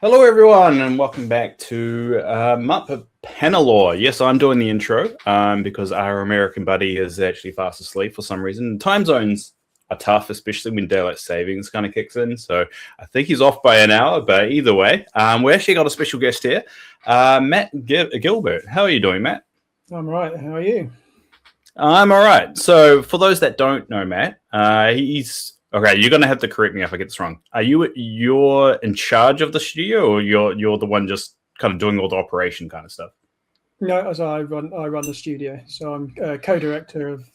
Hello, everyone, and welcome back to MUP Pannilore. Yes, I'm doing the intro because our American buddy is actually fast asleep for some reason. Time zones are tough, especially when daylight savings kind of kicks in. So I think he's off by an hour, but either way, we actually got a special guest here, Matt Gilbert. How are you doing, Matt? I'm right. How are you? I'm all right. So for those that don't know Matt, he's okay. You're gonna have to correct me if I get this wrong. You're in charge of the studio, or you're the one just kind of doing all the operation kind of stuff? No, as I run the studio, so I'm co-director of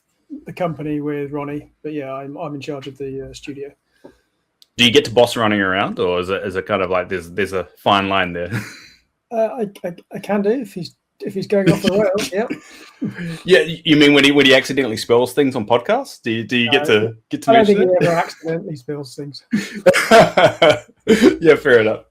the company with Ronnie. But yeah, I'm in charge of the studio. Do you get to boss running around, or is it kind of like there's a fine line there? I can do if he's going off the rails. Yep. Yeah, you mean when he accidentally spells things on podcasts? Do you get to I don't think mention he ever accidentally spills things. Yeah, fair enough.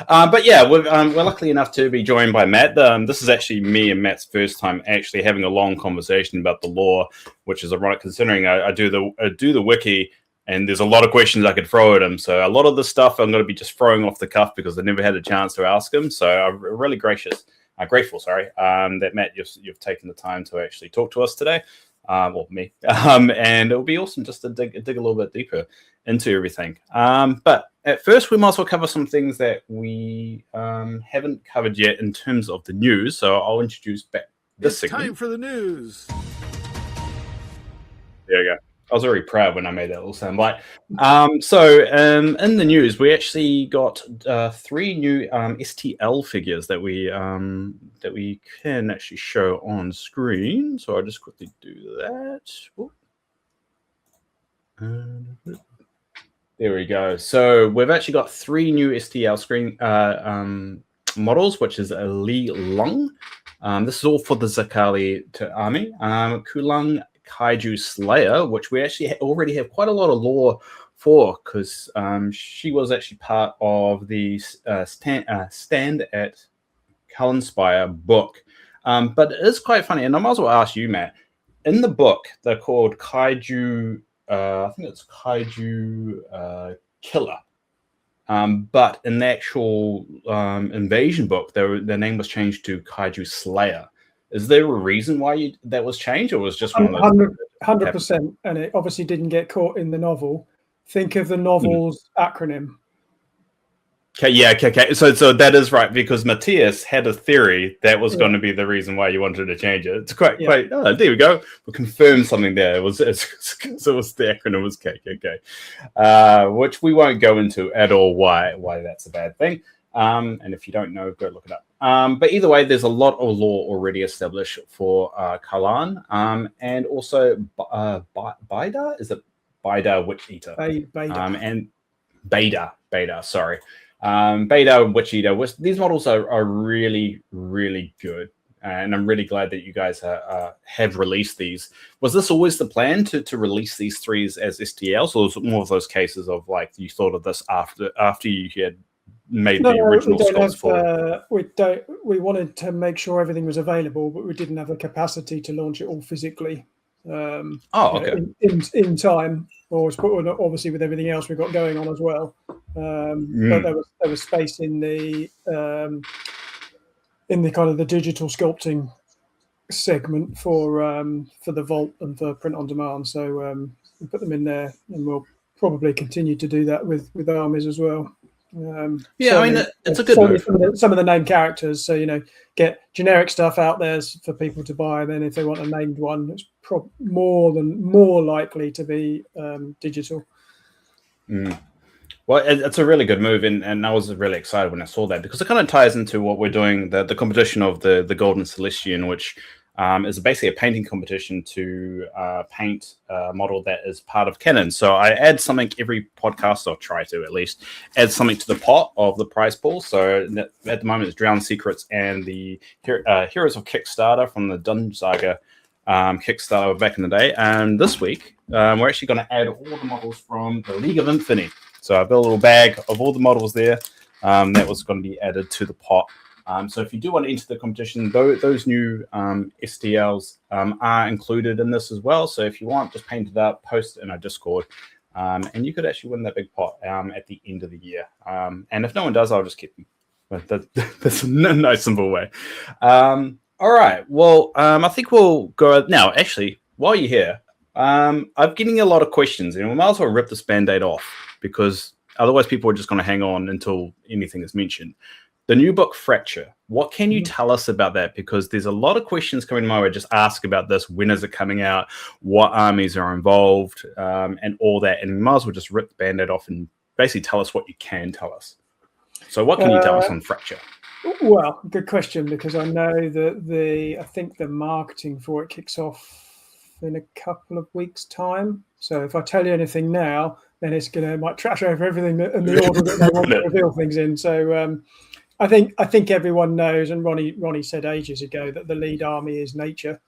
But yeah, we're lucky enough to be joined by Matt. This is actually me and Matt's first time actually having a long conversation about the lore, which is ironic considering I do the wiki, and there's a lot of questions I could throw at him. So a lot of the stuff I'm going to be just throwing off the cuff because I never had a chance to ask him. So I'm really grateful, that Matt, you've taken the time to actually talk to us today. Well, me. And it'll be awesome just to dig a little bit deeper into everything. But at first, we might as well cover some things that we haven't covered yet in terms of the news. So I'll introduce back this segment. Time for the news. There you go. I was very proud when I made that little soundbite. So in the news, we actually got 3 new STL figures that we can actually show on screen. So I'll just quickly do that. There we go. So we've actually got 3 new STL screen models, which is a Li Lung. This is all for the Zakali army. Kulung Kaiju Slayer, which we actually already have quite a lot of lore for, because she was actually part of the Stand at Cullenspire book. But it is quite funny, and I might as well ask you, Matt. In the book, they're called Kaiju. I think it's Kaiju Killer. But in the actual Invasion book, their name was changed to Kaiju Slayer. Is there a reason why that was changed, or was just 100%? And it obviously didn't get caught in the novel. Think of the novel's acronym. Okay, yeah, okay. So that is right, because Matthias had a theory that was going to be the reason why you wanted to change it. It's quite. Oh, there we go. We confirmed something there. It was the acronym was KKK, which we won't go into at all. Why that's a bad thing. And if you don't know, go look it up. But either way, there's a lot of lore already established for Kalan, and also Baida. Is it Baida Witch Eater? Baida. And Baida. Sorry. Beta Witch Eater. These models are really, really good, and I'm really glad that you guys have released these. Was this always the plan to release these 3s as STLs, or was it more of those cases of like you thought of this after you had made the original sculpts for? We wanted to make sure everything was available, but we didn't have the capacity to launch it all physically. Okay. In time, or obviously with everything else we've got going on as well. But there was space in the kind of the digital sculpting segment for the vault and for print on demand. So we put them in there, and we'll probably continue to do that with armies as well. I mean, it's a good move. Some of the named characters, so get generic stuff out there for people to buy, and then if they want a named one, it's more likely to be digital. Well, it's a really good move, and I was really excited when I saw that, because it kind of ties into what we're doing, the competition of the Golden Celestian, which is basically a painting competition to paint a model that is part of canon. So I add something every podcast, or try to at least add something to the pot of the prize pool. So at the moment, it's Drowned Secrets and the Heroes of Kickstarter from the Dungeon Saga Kickstarter back in the day. And this week, we're actually going to add all the models from the League of Infinity. So I've got a little bag of all the models there that was going to be added to the pot. So if you do want to enter the competition, those new STLs are included in this as well. So if you want, just paint it up, post it in our Discord. and you could actually win that big pot at the end of the year. And if no one does, I'll just keep them. But that's no simple way. All right. Well, I think we'll go now. Actually, while you're here, I'm getting a lot of questions, and we might as well rip this Band-Aid off because otherwise people are just going to hang on until anything is mentioned. The new book, Fracture. What can you tell us about that? Because there's a lot of questions coming my way. Just ask about this. When is it coming out? What armies are involved? And all that. And we might as well just rip the Band-Aid off and basically tell us what you can tell us. So what can you tell us on Fracture? Well, good question, because I know that I think the marketing for it kicks off in a couple of weeks' time. So if I tell you anything now, then it might trash over everything in the order that they want to reveal things in. So I think everyone knows, and Ronnie said ages ago that the lead army is nature.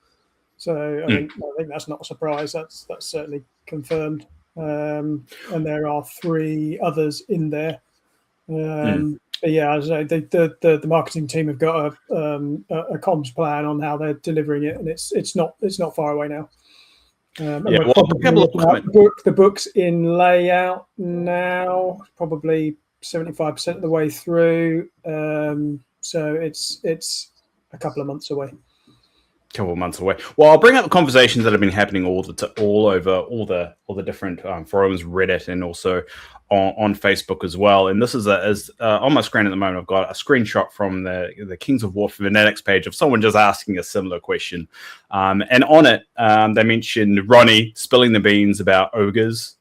So I think that's not a surprise. That's certainly confirmed. And there are 3 others in there. But yeah, as I say, the marketing team have got a comms plan on how they're delivering it, and it's not far away now. The book's in layout now, probably 75% of the way through. So it's a couple of months away. Well, I'll bring up the conversations that have been happening all over all the different forums, Reddit, and also on Facebook as well. And this is on my screen at the moment. I've got a screenshot from the Kings of War Fanatics page of someone just asking a similar question. And on it, they mentioned Ronnie spilling the beans about ogres,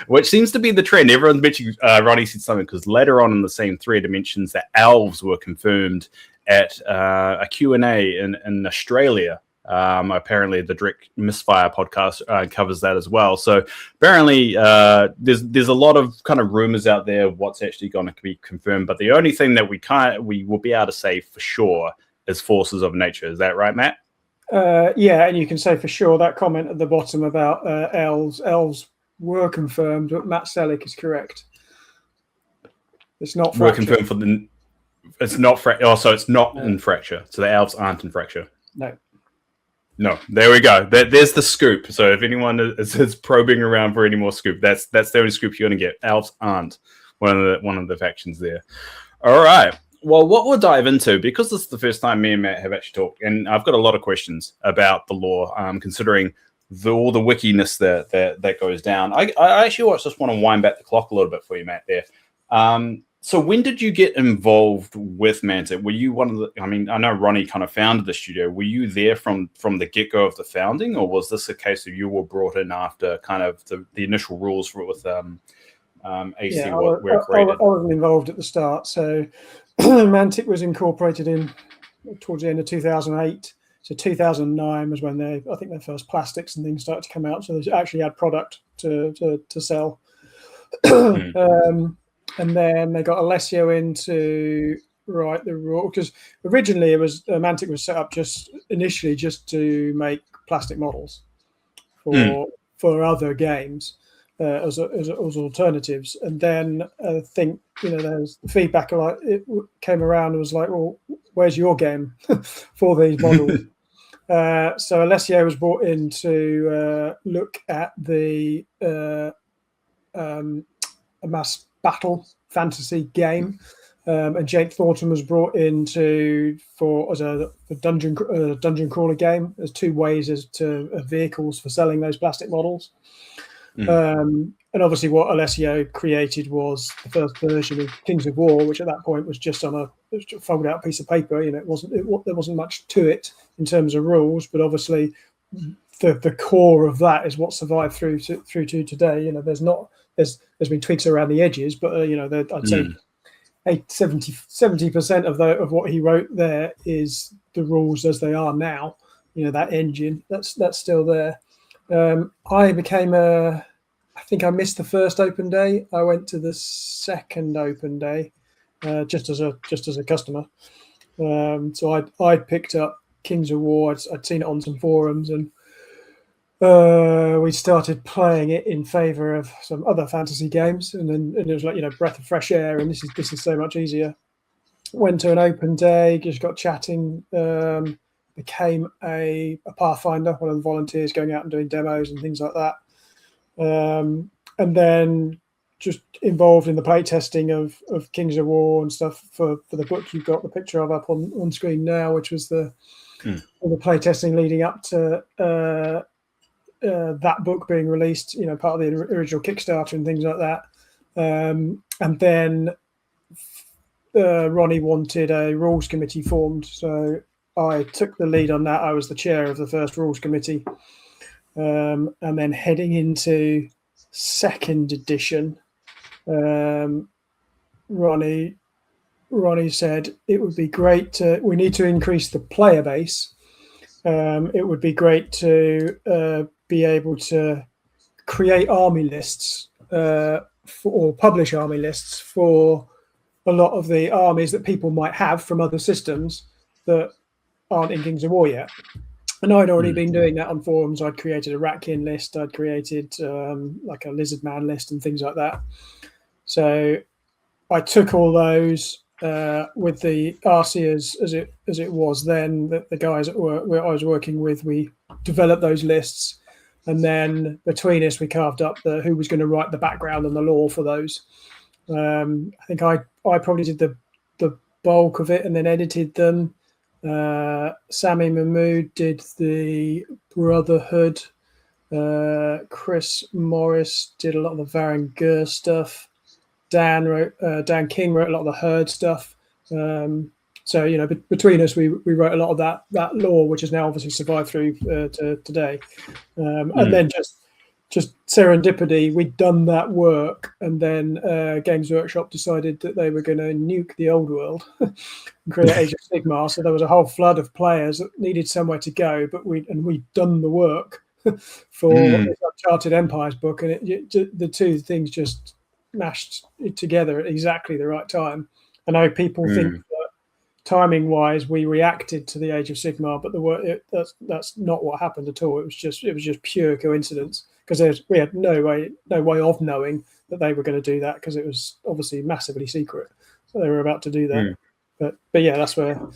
which seems to be the trend. Everyone's mentioning Ronnie said something because later on in the same thread, it mentions that elves were confirmed at a Q&A in Australia. Apparently the Direct Misfire podcast covers that as well. So apparently there's a lot of kind of rumors out there of what's actually going to be confirmed. But the only thing that we will be able to say for sure is forces of nature. Is that right, Matt? Yeah, and you can say for sure that comment at the bottom about elves were confirmed, but Matt Selleck is correct. It's not Fracture. We're confirmed for the... It's not so it's not in Fracture. So the elves aren't in Fracture. No. There we go. There's the scoop. So if anyone is probing around for any more scoop, that's the only scoop you're going to get. Elves aren't one of the factions there. All right. Well, what we'll dive into, because this is the first time me and Matt have actually talked, and I've got a lot of questions about the lore, considering all the wickiness that goes down. I actually just want to wind back the clock a little bit for you, Matt. There. So when did you get involved with Mantic? Were you one of the... I mean, I know Ronnie kind of founded the studio. Were you there from the get-go of the founding, or was this a case of you were brought in after kind of the initial rules with AC were created? I wasn't involved at the start. So Mantic was incorporated towards the end of 2008. So 2009 was when I think their first plastics and things started to come out. So they actually had product to sell. And then they got Alessio in to write the rule, because originally it was Mantic was set up initially just to make plastic models for other games as alternatives. And then I think there's feedback it came around and was like, well, where's your game for these models? So Alessio was brought in to look at the mass battle fantasy game, and Jake Thornton was brought in as a dungeon crawler game. There's 2 ways as to vehicles for selling those plastic models. And obviously what Alessio created was the first version of Kings of War, which at that point was just on a folded out piece of paper. There wasn't much to it in terms of rules, but obviously the core of that is what survived through to today. There's been tweaks around the edges, but I'd say 70% of what he wrote there is the rules as they are now. That engine that's still there. I think I missed the first open day. I went to the second open day just as a customer. So I picked up Kings of War. I'd seen it on some forums, and we started playing it in favor of some other fantasy games, and it was like breath of fresh air, and this is so much easier. Went to an open day, just got chatting, became a Pathfinder, one of the volunteers going out and doing demos and things like that. and then just involved in the playtesting of Kings of War and stuff for the book you've got the picture of up on screen now, which was the playtesting leading up to that book being released, part of the original Kickstarter and things like that. And then Ronnie wanted a rules committee formed, so I took the lead on that. I was the chair of the first rules committee. And then heading into second edition, Ronnie said it would be great we need to increase the player base. It would be great to be able to create army lists or publish army lists for a lot of the armies that people might have from other systems that aren't in Kings of War yet. And I'd already been doing that on forums. I'd created a Ratkin list. I'd created like a Lizard Man list and things like that. So I took all those with the RC as it was then. The guys where I was working with, we developed those lists, and then between us we carved up who was going to write the background and the lore for those. I think I probably did the bulk of it and then edited them. Sammy Mahmood did the Brotherhood. Chris Morris did a lot of the Varan Gur stuff. Dan King wrote a lot of the Herd stuff. So between us, we wrote a lot of that lore, which has now obviously survived through to today. And then just serendipity, we'd done that work, and then Games Workshop decided that they were going to nuke the old world and create Age of Sigmar. So there was a whole flood of players that needed somewhere to go, but we'd done the work for this Uncharted Empires book, and the two things just mashed together at exactly the right time. I know people think that timing-wise we reacted to the Age of Sigmar, but that's not what happened at all. It was just pure coincidence, because we had no way of knowing that they were going to do that, because it was obviously massively secret. So they were about to do that. But yeah, that's where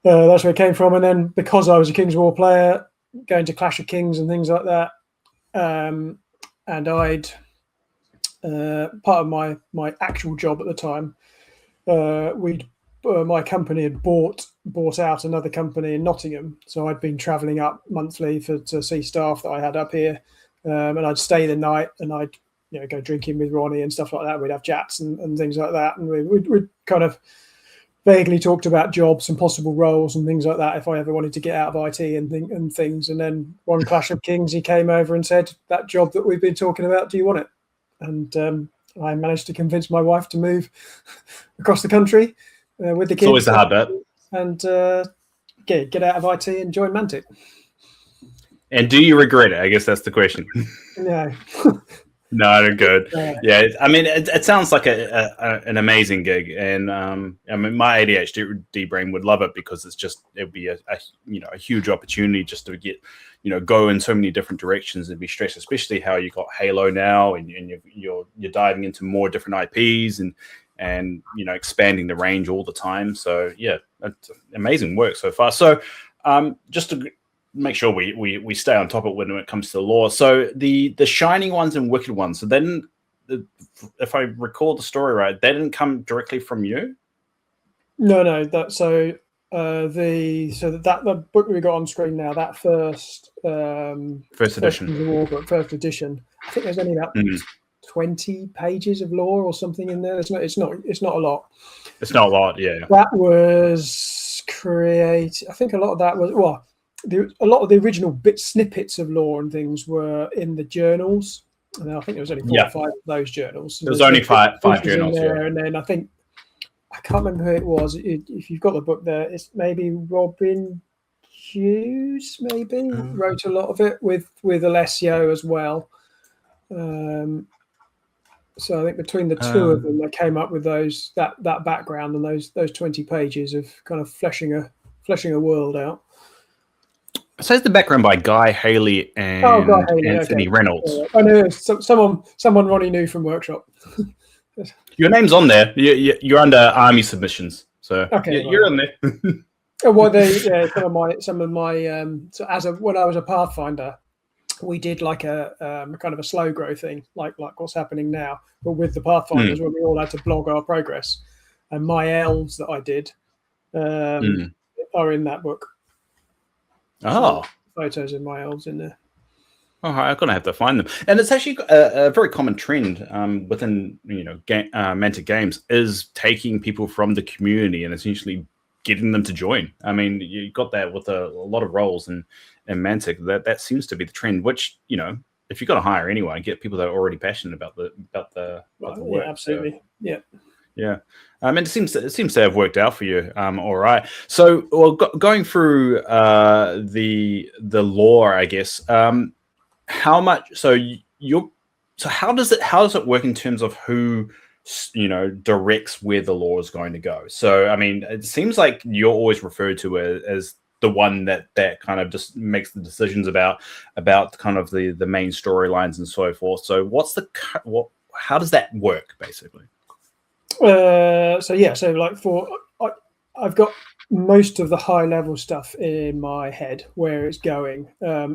it came from. And then because I was a Kings of War player, going to Clash of Kings and things like that, and I'd part of my actual job at the time, my company had bought out another company in Nottingham, so I'd been travelling up monthly to see staff that I had up here, and I'd stay the night, and I'd go drinking with Ronnie and stuff like that. We'd have chats and things like that, and we'd kind of vaguely talked about jobs and possible roles and things like that if I ever wanted to get out of IT and things. And then one Clash of Kings, he came over and said, "That job that we've been talking about, do you want it?" And I managed to convince my wife to move across the country with the kids. It's always a hard bit. And get out of IT and join Mantic. And do you regret it? I guess that's the question. No. No, good. Yeah, I mean, it sounds like an amazing gig, and I mean, my ADHD brain would love it, because it'd be a huge opportunity just to get go in so many different directions and be stressed, especially how you got Halo now, and you're diving into more different IPs and expanding the range all the time. So yeah, it's amazing work so far. So just to make sure we stay on top of it when it comes to the lore. So the Shining Ones and Wicked Ones, so then, if I recall the story right, they didn't come directly from you? No. The book we got on screen now, that first edition. First edition. I think there's only about 20 pages of lore or something in there. It's not a lot. It's not a lot, yeah. That was created. I think a lot of that was a lot of the original snippets of lore and things were in the journals, and I think there was only 4 or 5 of those journals. So there was only five journals there, and then I can't remember who it was. If you've got the book there, it's maybe Robin Hughes, maybe wrote a lot of it with Alessio as well. So I think between the two of them, they came up with that background and those 20 pages of kind of fleshing a world out. So it's the background by Guy Haley and Anthony Reynolds. I know someone Ronnie knew from Workshop. Your name's on there. You're under Army submissions, so you're on there. Well, some of my when I was a Pathfinder, we did like a kind of a slow grow thing, like what's happening now, but with the Pathfinders, when we all had to blog our progress. And my elves that I did are in that book. Oh, so photos of my elves in there. Oh, I'm gonna have to find them, and it's actually a very common trend within Mantic Games is taking people from the community and essentially getting them to join. I mean, you got that with a lot of roles in Mantic. That seems to be the trend. Which if you're gonna hire anyone, get people that are already passionate about the work. Yeah, absolutely. So, yeah. Yeah, and it seems to have worked out for you. All right. So, well, going through the lore, I guess. How much? So how does it work in terms of who directs where the lore is going to go? So, I mean, it seems like you're always referred to as the one that kind of just makes the decisions about kind of the main storylines and so forth. So, how does that work basically? So like I've got most of the high level stuff in my head where it's going, but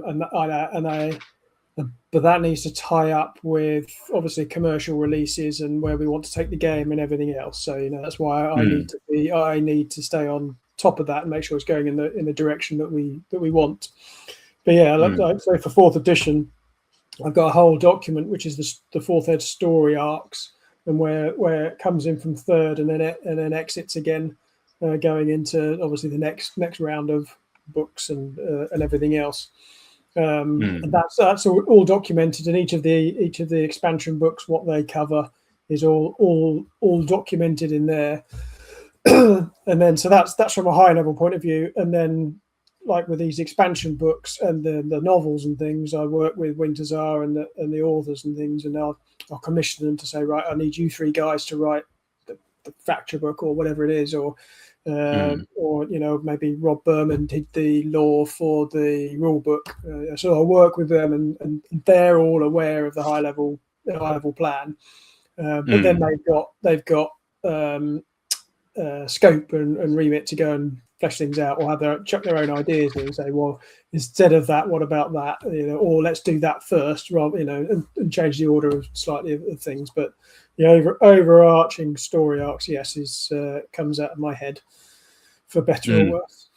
that needs to tie up with obviously commercial releases and where we want to take the game and everything else. So that's why I need to stay on top of that and make sure it's going in the direction that we want. But yeah, like so for 4th edition, I've got a whole document which is the 4th ed story arcs. And where it comes in from 3rd and then exits again, going into obviously the next round of books and everything else. And that's all documented, and each of the expansion books, what they cover, is all documented in there. And then so that's from a high level point of view, and then like with these expansion books and the novels and things, I work with Winterzar and the authors and things, and I'll commission them to say, right, I need you 3 guys to write the Fracture book or whatever it is, or maybe Rob Berman did the lore for the rule book. So I'll work with them, and they're all aware of the high level plan. But then they've got scope and remit to go and flesh things out, or chuck their own ideas in and say, well, instead of that, what about that? Or let's do that first, rather, and change the order of slightly of things. But the overarching story arcs, yes, comes out of my head, for better or worse.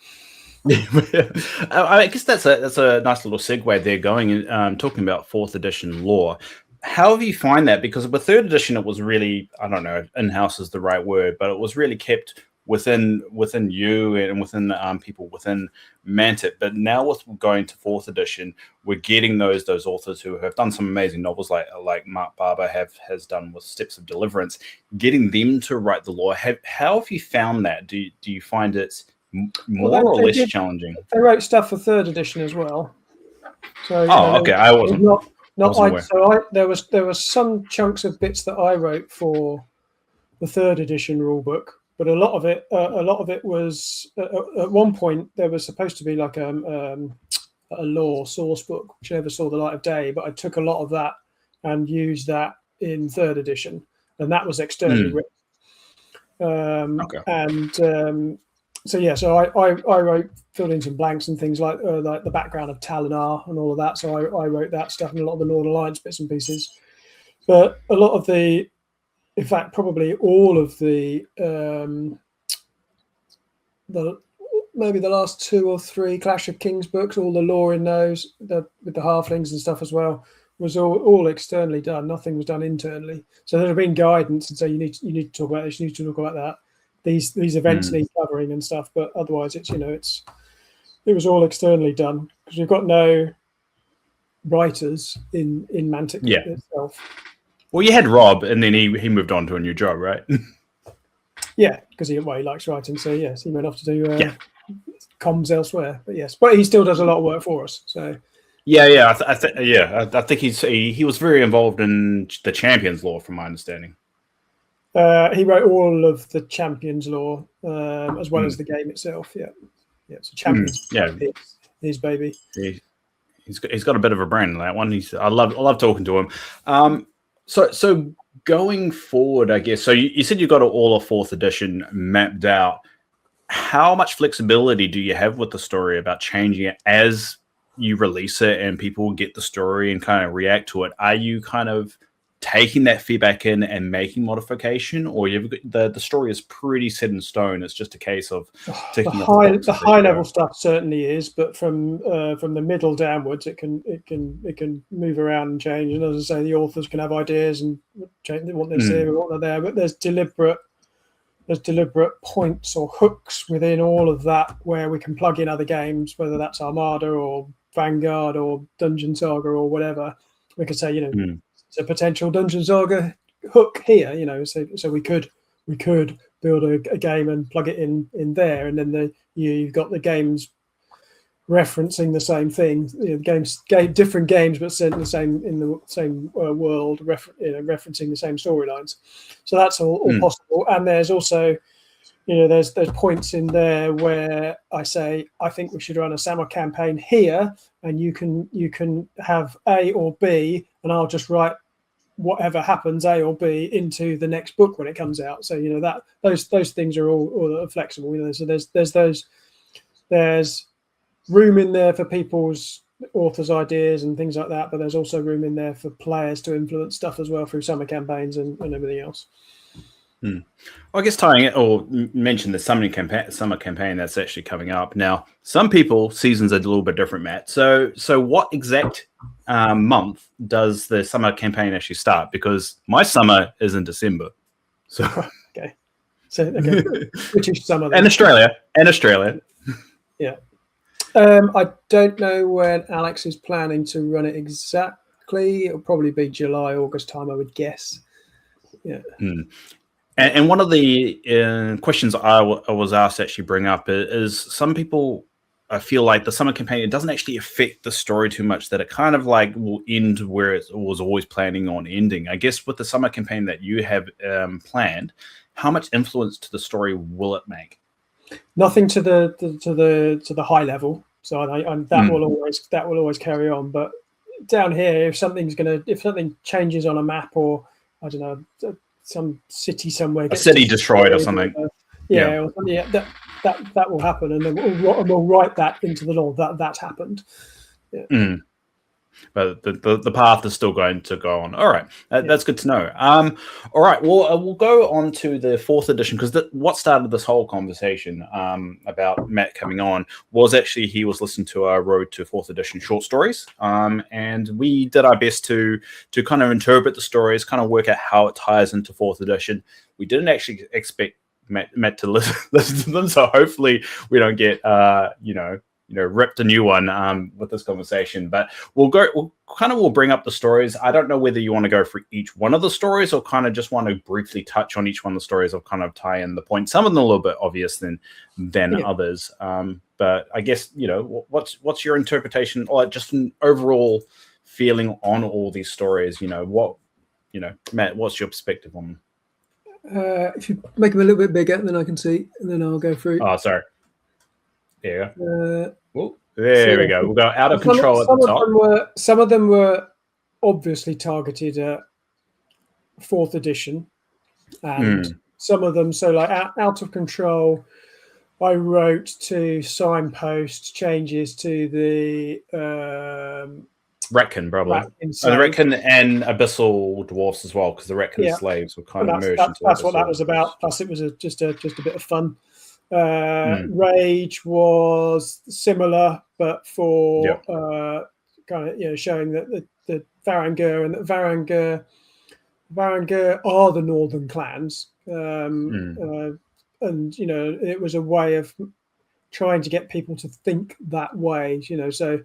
I guess that's a nice little segue there, going and talking about 4th edition lore. How have you find that? Because with 3rd edition, it was really, I don't know if in-house is the right word, but it was really kept within you and within people within Mantic. But now with going to 4th edition, we're getting those authors who have done some amazing novels like Mark Barber has done with Steps of Deliverance, getting them to write the lore. How have you found that? Do you find it more or less challenging? They wrote stuff for 3rd edition as well. So okay, I wasn't. There was some chunks of bits that I wrote for the 3rd edition rulebook, but a lot of it was at one point there was supposed to be like a lore source book which never saw the light of day. But I took a lot of that and used that in 3rd edition, and that was externally written. So I wrote, filled in some blanks and things like the background of Talinar and all of that. So I wrote that stuff and a lot of the Northern Alliance bits and pieces. But a lot of in fact, probably all of maybe the last 2 or 3 Clash of Kings books, all the lore in those, with the halflings and stuff as well, was all externally done. Nothing was done internally. So there have been guidance and say you need to talk about this, you need to talk about that. These events need covering and stuff, but otherwise it was all externally done because we've got no writers in Mantic itself. Well, you had Rob, and then he moved on to a new job, right? Yeah, because he likes writing, so yes, he went off to do comms elsewhere. But yes, but he still does a lot of work for us. So I think he was very involved in the Champions lore, from my understanding. He wrote all of the Champions lore as well as the game itself. Yeah. So Champions, his baby. He's got a bit of a brand in that one. I love talking to him. So going forward, I guess. So you said you got all of 4th edition mapped out. How much flexibility do you have with the story about changing it as you release it and people get the story and kind of react to it, are you kind of taking that feedback in and making modification, or the story is pretty set in stone? It's just a case of ticking the high level stuff certainly is, but from the middle downwards, it can move around and change. And as I say, the authors can have ideas and change. They want this here, we want that there, but there's deliberate points or hooks within all of that where we can plug in other games, whether that's Armada or Vanguard or Dungeon Saga or whatever. We could say, it's a potential Dungeon Saga hook here, so we could build a game and plug it in there, and then you've got the games referencing the same thing, different games but set in the same world, referencing the same storylines. So that's all possible. And there's also, there's points in there where I say I think we should run a summer campaign here, and you can have A or B, and I'll just write whatever happens A or B into the next book when it comes out. So that those things are all flexible. So there's room in there for people's authors' ideas and things like that, but there's also room in there for players to influence stuff as well through summer campaigns and everything else. I guess tying it, or mention the summer campaign that's actually coming up now. Some people seasons are a little bit different, Matt. So what exact month does the summer campaign actually start? Because my summer is in December. So okay, British summer then. and Australia. Yeah. I don't know when Alex is planning to run it exactly. It'll probably be July, August time, I would guess. Yeah. And one of the questions I was asked to actually bring up is some people feel like the summer campaign, it doesn't actually affect the story too much, that it kind of like will end where it was always planning on ending. I guess with the summer campaign that you have planned, how much influence to the story will it make? Nothing to the high level. So that will always carry on. But down here, if something changes on a map, or I don't know, some city somewhere, a city destroyed or something, or that will happen, and then we'll write that into the law that happened. Yeah. But the path is still going to go on. All right, that's good to know. All right, well, we'll go on to the 4th edition, because what started this whole conversation about Matt coming on was actually he was listening to our Road to 4th edition short stories, and we did our best to kind of interpret the stories, kind of work out how it ties into 4th edition. We didn't actually expect Matt to listen to them, so hopefully we don't get ripped a new one with this conversation. But we'll bring up the stories. I don't know whether you want to go through each one of the stories, or kind of just want to briefly touch on each one of the stories, or kind of tie in the points. Some of them are a little bit obvious than others. But I guess, what's your interpretation, or just an overall feeling on all these stories? Matt, what's your perspective on them? If you make them a little bit bigger, then I can see, and then I'll go through. Oh, sorry. There we go. There we go. We'll go out of control at the top. Some of them were obviously targeted at 4th edition, and some of them, so like out of control, I wrote to signpost changes to the Retcon, probably. The Retcon and Abyssal Dwarfs as well, because the Retcon slaves were kind of merged into that's what that was about. Plus, it was just a bit of fun. Rage was similar, but for kind of showing that the Varangur and that Varangur are the northern clans, and it was a way of trying to get people to think that way. So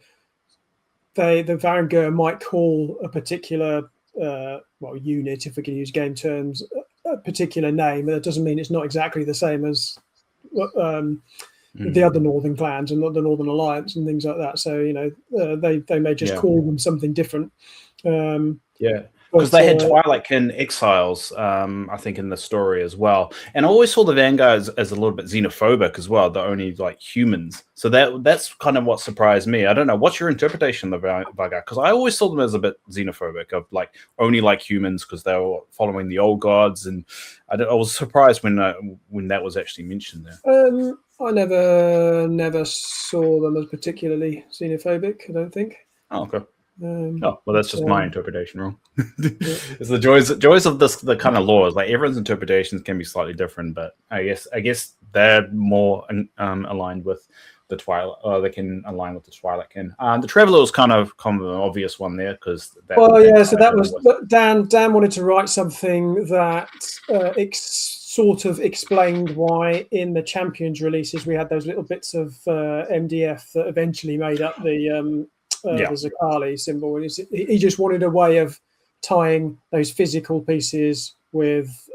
the Varangur might call a particular unit, if we can use game terms, a particular name. That doesn't mean it's not exactly the same as the other northern clans and the Northern Alliance and things like that. So they may just call them something different. Because they had Twilightkin exiles, I think, in the story as well. And I always saw the Vanguard as a little bit xenophobic as well. They're only like humans. So that's kind of what surprised me. I don't know. What's your interpretation of the Vanguard? Because I always saw them as a bit xenophobic, of like only like humans because they were following the old gods. And I was surprised when that was actually mentioned there. I never saw them as particularly xenophobic. I don't think. Oh, okay. Um, Oh, well, that's just my interpretation wrong. Yeah. It's the joys of this, the kind of laws. Like everyone's interpretations can be slightly different, but I guess they're more aligned with the Twilight, or they can align with the Twilight kin. The Traveler was kind of an obvious one there because So that was Dan. Dan wanted to write something that sort of explained why in the Champions releases we had those little bits of MDF that eventually made up the Zakali symbol. He just wanted a way of tying those physical pieces with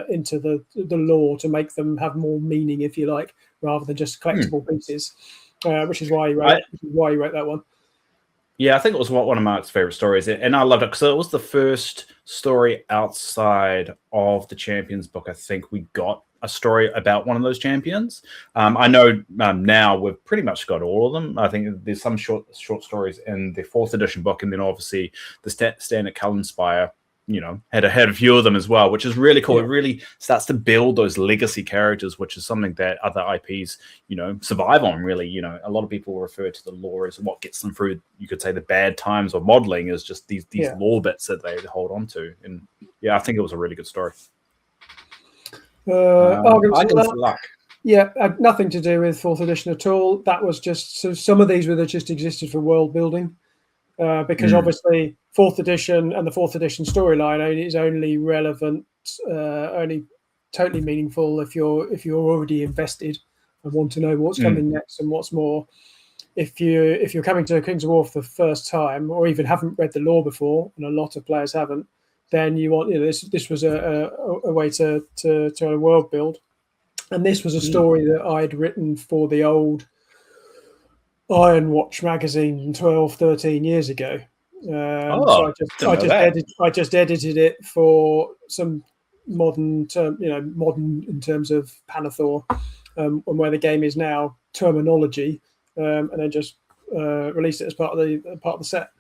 into the lore to make them have more meaning, if you like, rather than just collectible pieces. Which is why he wrote that one. Yeah, I think it was one of Mark's favorite stories, and I loved it because it was the first story outside of the Champions book. I think we got a story about one of those champions. I know now we've pretty much got all of them. I think there's some short stories in the 4th edition book, and then obviously the standard Cullenspire, had a few of them as well, which is really cool. Yeah. It really starts to build those legacy characters, which is something that other IPs, survive on. Really, a lot of people refer to the lore as what gets them through. You could say the bad times of modeling is just these lore bits that they hold on to. And yeah, I think it was a really good story. Luck. Yeah, had nothing to do with 4th edition at all. That was just some of these that just existed for world building. Because obviously 4th edition and the 4th edition storyline is only relevant, only totally meaningful if you're already invested and want to know what's coming next and what's more. If you're coming to Kings of War for the first time or even haven't read the lore before, and a lot of players haven't, then you want this was a way to a world build, and this was a story that I'd written for the old Iron Watch magazine 12, 13 years ago. So I just edited it for some modern in terms of Pannilore and where the game is now terminology, and then just released it as part of the set.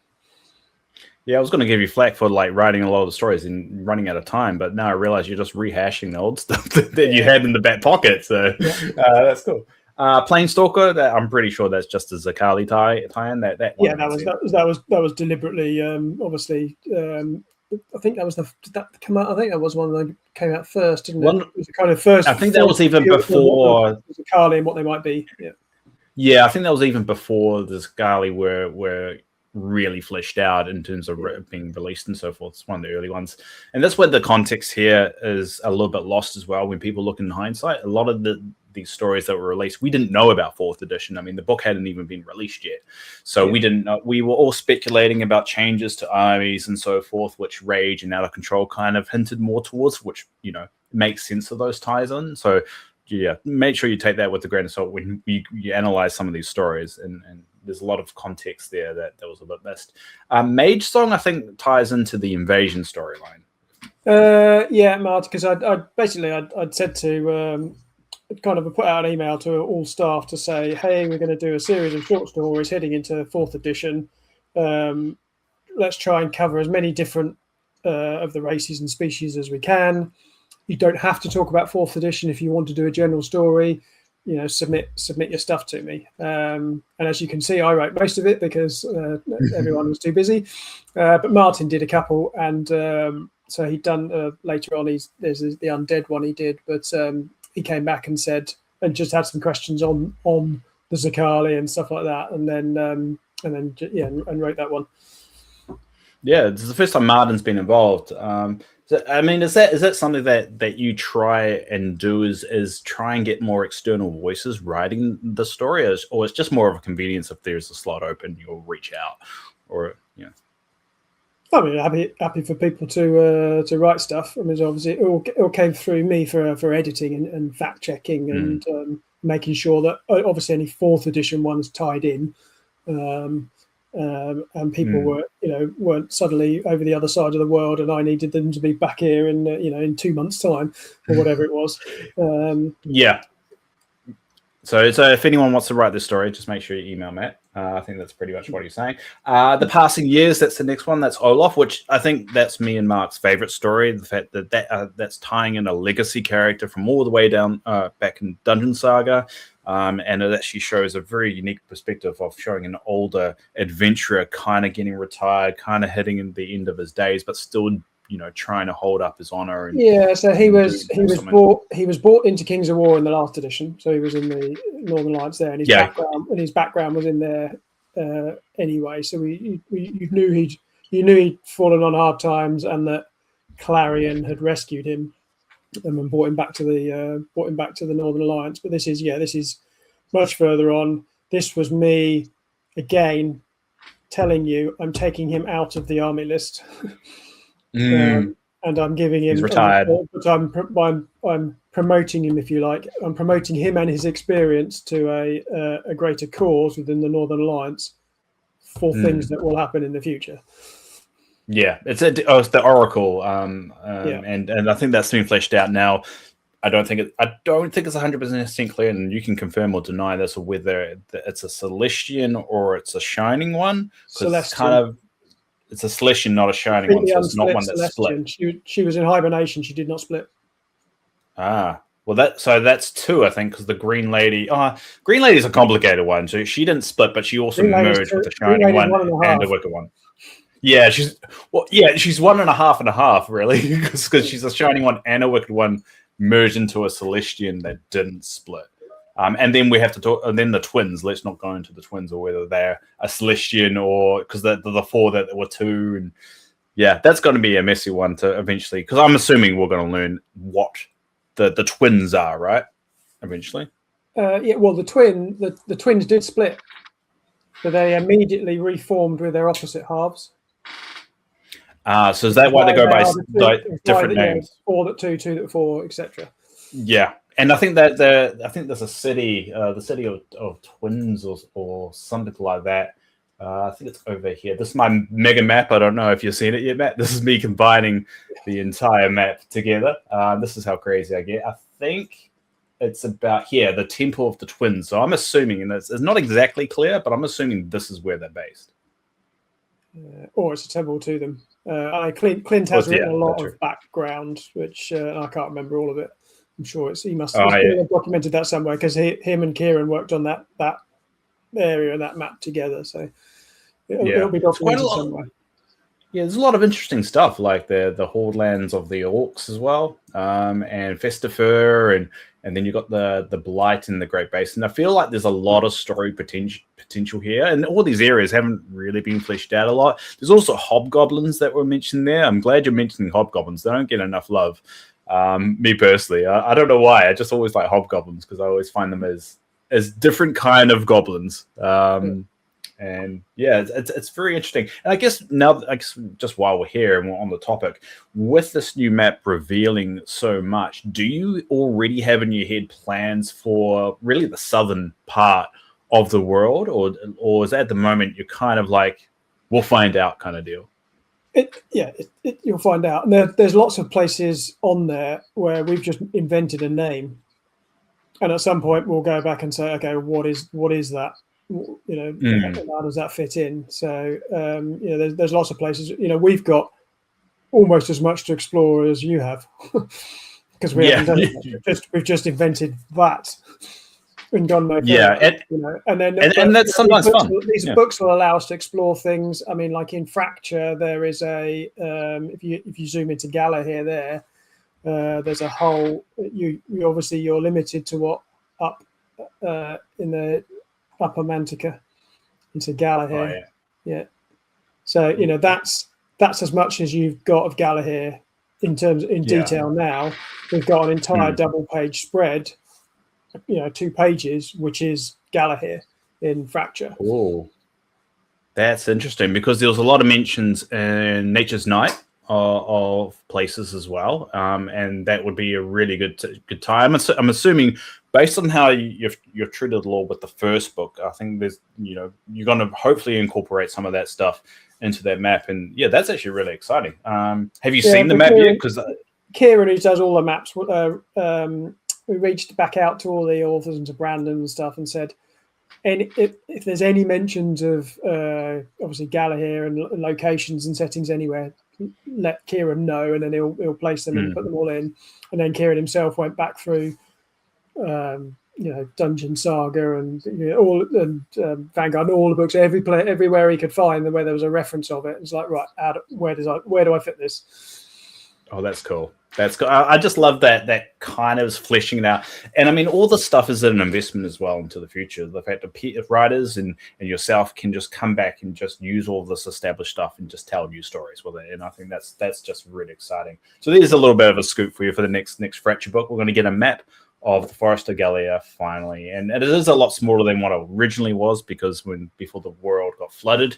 Yeah, I was going to give you flack for writing a lot of the stories and running out of time, but now I realize you're just rehashing the old stuff that you had in the back pocket. So that's cool. Planestalker, that I'm pretty sure that's just a Zakali tie-in. That was deliberately obviously. I think that was did that come out? I think that was one that came out first, didn't it? It was the kind of first. I think that was even before Zakali and what they might be. Yeah, I think that was even before the Zakali were really fleshed out in terms of being released and so forth. It's one of the early ones, and that's where the context here is a little bit lost as well. When people look in hindsight, a lot of these stories that were released, we didn't know about 4th edition. I mean, the book hadn't even been released yet, so we didn't know. We were all speculating about changes to armies and so forth, which Rage and Out of Control kind of hinted more towards, which makes sense of those ties in. So yeah, make sure you take that with a grain of salt when you analyze some of these stories, and there's a lot of context there that was a bit missed. Mage Song, I think, ties into the invasion storyline. Yeah, Martin, because I'd said to kind of put out an email to all staff to say, hey, we're going to do a series of short stories heading into 4th edition. Let's try and cover as many different of the races and species as we can. You don't have to talk about 4th edition if you want to do a general story. Submit your stuff to me. And as you can see, I wrote most of it because everyone was too busy. But Martin did a couple, and so he'd done later on. There's the undead one he did, but he came back and said and just had some questions on the Zakali and stuff like that, and then wrote that one. Yeah, this is the first time Martin's been involved. So, I mean, is that something that you try and do? Is try and get more external voices writing the story, or it's just more of a convenience if there's a slot open, you'll reach out, or I mean, happy for people to write stuff. I mean, obviously, it all came through me for editing and fact checking and making sure that obviously any 4th edition ones tied in. And people weren't suddenly over the other side of the world, and I needed them to be back here in 2 months' time or whatever it was. Yeah. So if anyone wants to write this story, just make sure you email Matt. I think that's pretty much what he's saying. The Passing Years, that's the next one. That's Olaf, which I think that's me and Mark's favorite story. The fact that's tying in a legacy character from all the way down back in Dungeon Saga. and it actually shows a very unique perspective of showing an older adventurer kind of getting retired, kind of hitting the end of his days, but still, trying to hold up his honor. And, so he was brought into Kings of War in the last edition, so he was in the Northern Alliance there, and his background was in there anyway. So you knew he'd fallen on hard times, and that Clarion had rescued him and brought him back to the Northern Alliance. But this is much further on. This was me again telling you I'm taking him out of the army list, and I'm giving him. He's retired. But I'm promoting him, if you like. I'm promoting him and his experience to a greater cause within the Northern Alliance for things that will happen in the future. Yeah, it's the Oracle, and I think that's been fleshed out now. I don't think it's 100% clear, and you can confirm or deny this, or whether it's a Celestian or it's a Shining one. Because it's a Celestian, not a Shining one, so it's not one that's split. She was in hibernation. She did not split. Well, that's two, I think, because the Green Lady. Green Lady's a complicated one. So she didn't split, but she also merged with the Shining one and the Wicked one. Yeah, she's 1.5 and a half, really, because she's a Shining one and a Wicked one merged into a Celestian that didn't split. And then we have to talk, and then the twins. Let's not go into the twins or whether they're a Celestian or because the four that were two. And yeah, that's going to be a messy one to eventually, because I'm assuming we're going to learn what the twins are, right? Eventually. Well, the twins did split, but they immediately reformed with their opposite halves. So is that why they go by different names? 4 that 2, 2 that 4, etc. Yeah, and I think that there's a city, the city of twins or something like that. I think it's over here. This is my mega map. I don't know if you've seen it yet, Matt. This is me combining the entire map together. This is how crazy I get. I think it's about here, the Temple of the Twins. So I'm assuming, and it's not exactly clear, but I'm assuming this is where they're based. Or it's a temple to them. Clint has written a lot of background, which I can't remember all of it. I'm sure he must have documented that somewhere, because him and Kieran worked on that area and that map together. So it'll be documented somewhere. Yeah, there's a lot of interesting stuff, like the Hordlands of the Orcs as well, and Festifer, and then you got the Blight in the Great Basin. I feel like there's a lot of story potential here, and all these areas haven't really been fleshed out a lot. There's also hobgoblins that were mentioned there. I'm glad you're mentioning hobgoblins. They don't get enough love. Me personally, I don't know why. I just always like hobgoblins because I always find them as different kind of goblins. And yeah, it's very interesting. And I guess just while we're here and we're on the topic, with this new map revealing so much, do you already have in your head plans for really the southern part of the world, or is that at the moment you're kind of like, we'll find out kind of deal? You'll find out. And there's lots of places on there where we've just invented a name, and at some point we'll go back and say, okay, what is that? How does that fit in? So there's lots of places. We've got almost as much to explore as you have, because we haven't done it. We've just invented that and gone no further. And that's sometimes fun. These books will allow us to explore things. I mean, like in Fracture, there is a if you zoom into Gala here, there's a whole. You're limited to what up in the Upper Mantica into Gala here. So that's as much as you've got of Gala here in detail. Now we've got an entire double page spread, 2 pages, which is Gala here in Fracture. Oh, that's interesting, because there was a lot of mentions in Nature's Night of places as well, and that would be a really good time. I'm assuming, based on how you've treated the lore with the first book, I think there's you're going to hopefully incorporate some of that stuff into that map, and that's actually really exciting. Have you seen the map yet? Because Kieran, who does all the maps, we reached back out to all the authors and to Brandon and stuff and said, and if there's any mentions of obviously Gala here and locations and settings anywhere, let Kieran know, and then he'll place them and put them all in. And then Kieran himself went back through Dungeon Saga and all and Vanguard, and all the books, everywhere he could find where there was a reference of it. It's like, right, where do I fit this? Oh, that's cool. That's cool. I just love that kind of fleshing it out. And I mean, all the stuff is an investment as well into the future. The fact that writers and yourself can just come back and just use all this established stuff and just tell new stories with it. And I think that's just really exciting. So there's a little bit of a scoop for you for the next Fracture book. We're going to get a map of the Forest of Gallia finally. And it is a lot smaller than what it originally was, because before the world got flooded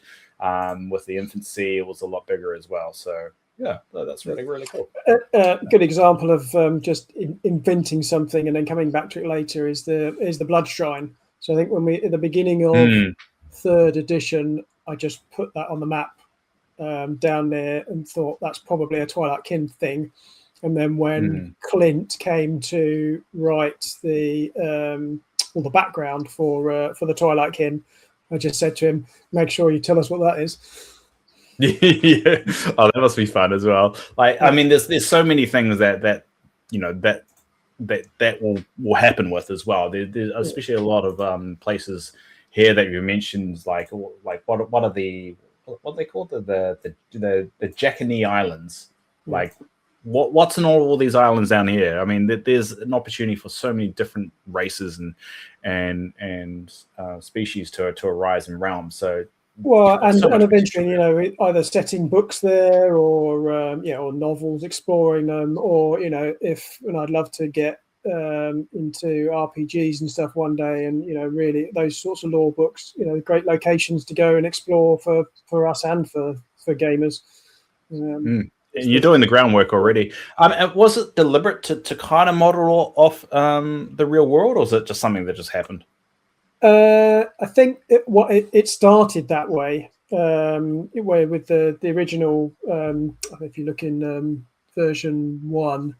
with the infancy, it was a lot bigger as well. So yeah, that's really, really cool. Good example of just inventing something and then coming back to it later is the Blood Shrine. So I think when at the beginning of third edition, I just put that on the map down there and thought that's probably a Twilight Kin thing. And then when Clint came to write the background for the Twilight Kin, I just said to him, "Make sure you tell us what that is." Yeah. Oh, that must be fun as well. Like, I mean, there's so many things that will happen with as well. There's especially a lot of places here that you mentioned, like what are they called, the Jackanee Islands, like. What's in all these islands down here? I mean, there's an opportunity for so many different races and species to arise in realms. So and eventually, either setting books there or or novels exploring them, or and I'd love to get into RPGs and stuff one day, and really those sorts of lore books, great locations to go and explore for us and for gamers. You're doing the groundwork already. Was it deliberate to kind of model off the real world, or is it just something that just happened? I think it started that way. With the original, if you look in version 1,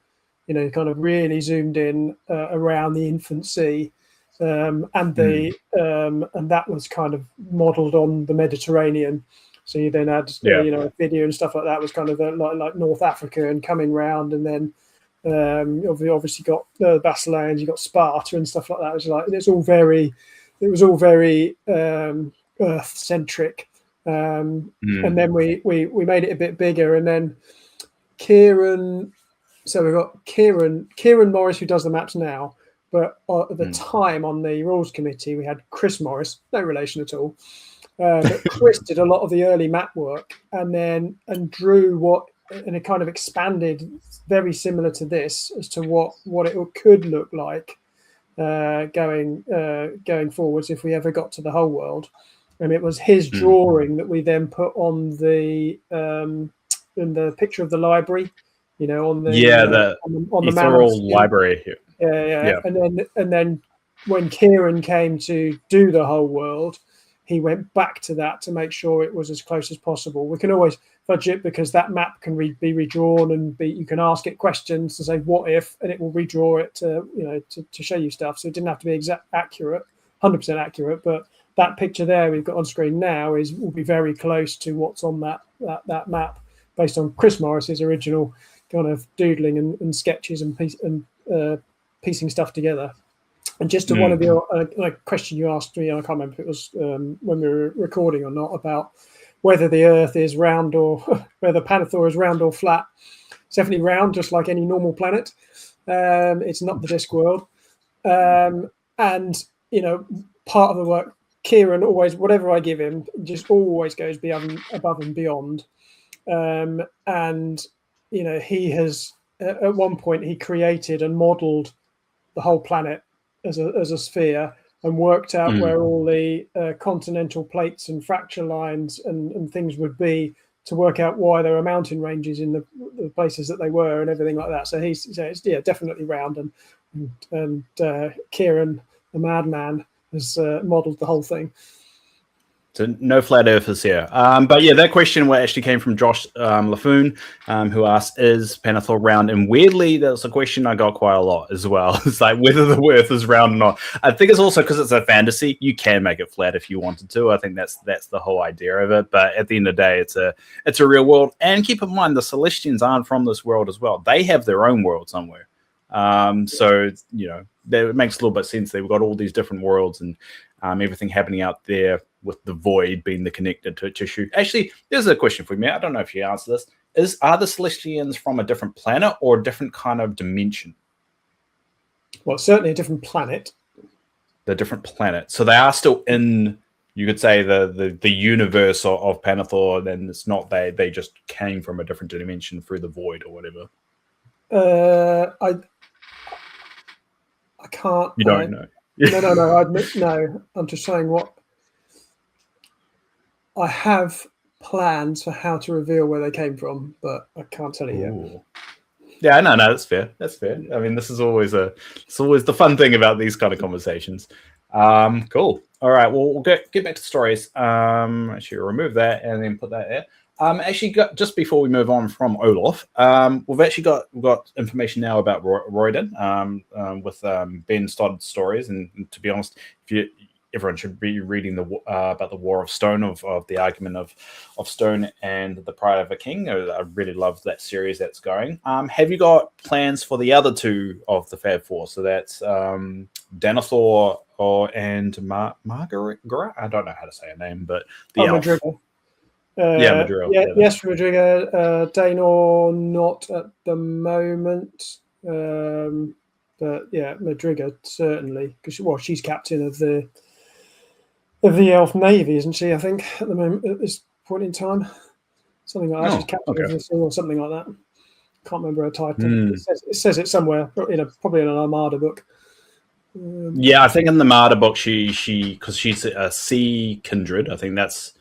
kind of really zoomed in around the infancy, and that was kind of modelled on the Mediterranean. So you then had, a video and stuff like that was kind of like North Africa and coming round, and then obviously got the Basileans, you got Sparta and stuff like that. It was all very Earth centric, and then we made it a bit bigger, and then Kieran. So we've got Kieran Morris, who does the maps now, but at the time on the rules committee we had Chris Morris, no relation at all. But Chris did a lot of the early map work, and drew and it kind of expanded very similar to this as to what it could look like going forwards if we ever got to the whole world. And it was his drawing that we then put on in the picture of the library, on the ethereal library here. Yeah. And then when Kieran came to do the whole world, he went back to that to make sure it was as close as possible. We can always fudge it because that map can be redrawn, and you can ask it questions to say what if, and it will redraw it to show you stuff. So it didn't have to be 100% accurate. But that picture there we've got on screen now will be very close to what's on that map, based on Chris Morris's original kind of doodling and sketches and piecing stuff together. And just to one of your question you asked me, I can't remember if it was when we were recording or not, about whether the Earth is round or whether Pannilore is round or flat. It's definitely round, just like any normal planet. It's not the disk world. And part of the work, Kieran always, whatever I give him, just always goes above and beyond. He has at one point he created and modelled the whole planet as a sphere, and worked out where all the continental plates and fracture lines and things would be, to work out why there were mountain ranges in the places that they were and everything like that. So it's definitely round, and Kieran, the madman, has modelled the whole thing. So no flat earthers here. But yeah, that question actually came from Josh Lafoon, who asked, is Pannilore round? And weirdly, that's a question I got quite a lot as well. It's like whether the earth is round or not. I think it's also because it's a fantasy. You can make it flat if you wanted to. I think that's the whole idea of it. But at the end of the day, it's a real world. And keep in mind, the Celestians aren't from this world as well. They have their own world somewhere. So that makes a little bit of sense. They've got all these different worlds and everything happening out there, with the void being the connected tissue. Actually, there's a question for me. I don't know if you answer this. Are the Celestians from a different planet or a different kind of dimension? Well, certainly a different planet. The different planet. So they are still in, you could say, the universe of Pannilore, then it's not they just came from a different dimension through the void or whatever. I can't. You don't know. No. I'm just saying what I have plans for how to reveal where they came from, but I can't tell you yet. Yeah, no, that's fair. That's fair. I mean, this is always the fun thing about these kind of conversations. Cool. All right. Well, we'll get back to stories. Actually, remove that and then put that there. Actually, just before we move on from Olaf, we've actually got information now about Royden with Ben Stoddard's stories. And to be honest, everyone should be reading about the War of Stone, of the argument of Stone and the Pride of a King. I really love that series that's going. Have you got plans for the other two of the Fab Four? So that's Denethor and Margaret. I don't know how to say her name, but the elf. Madrigal. Madrigal. Yes, Madrigal. Daenor not at the moment, but yeah, Madrigal certainly, because she's captain of the elf navy, isn't she? I think at the moment, at this point in time, something like that. She's captain of this or something like that. Can't remember her title. It says it somewhere, probably in an Armada book. Yeah, I think in the Armada book, she because she's a sea kindred. I think that's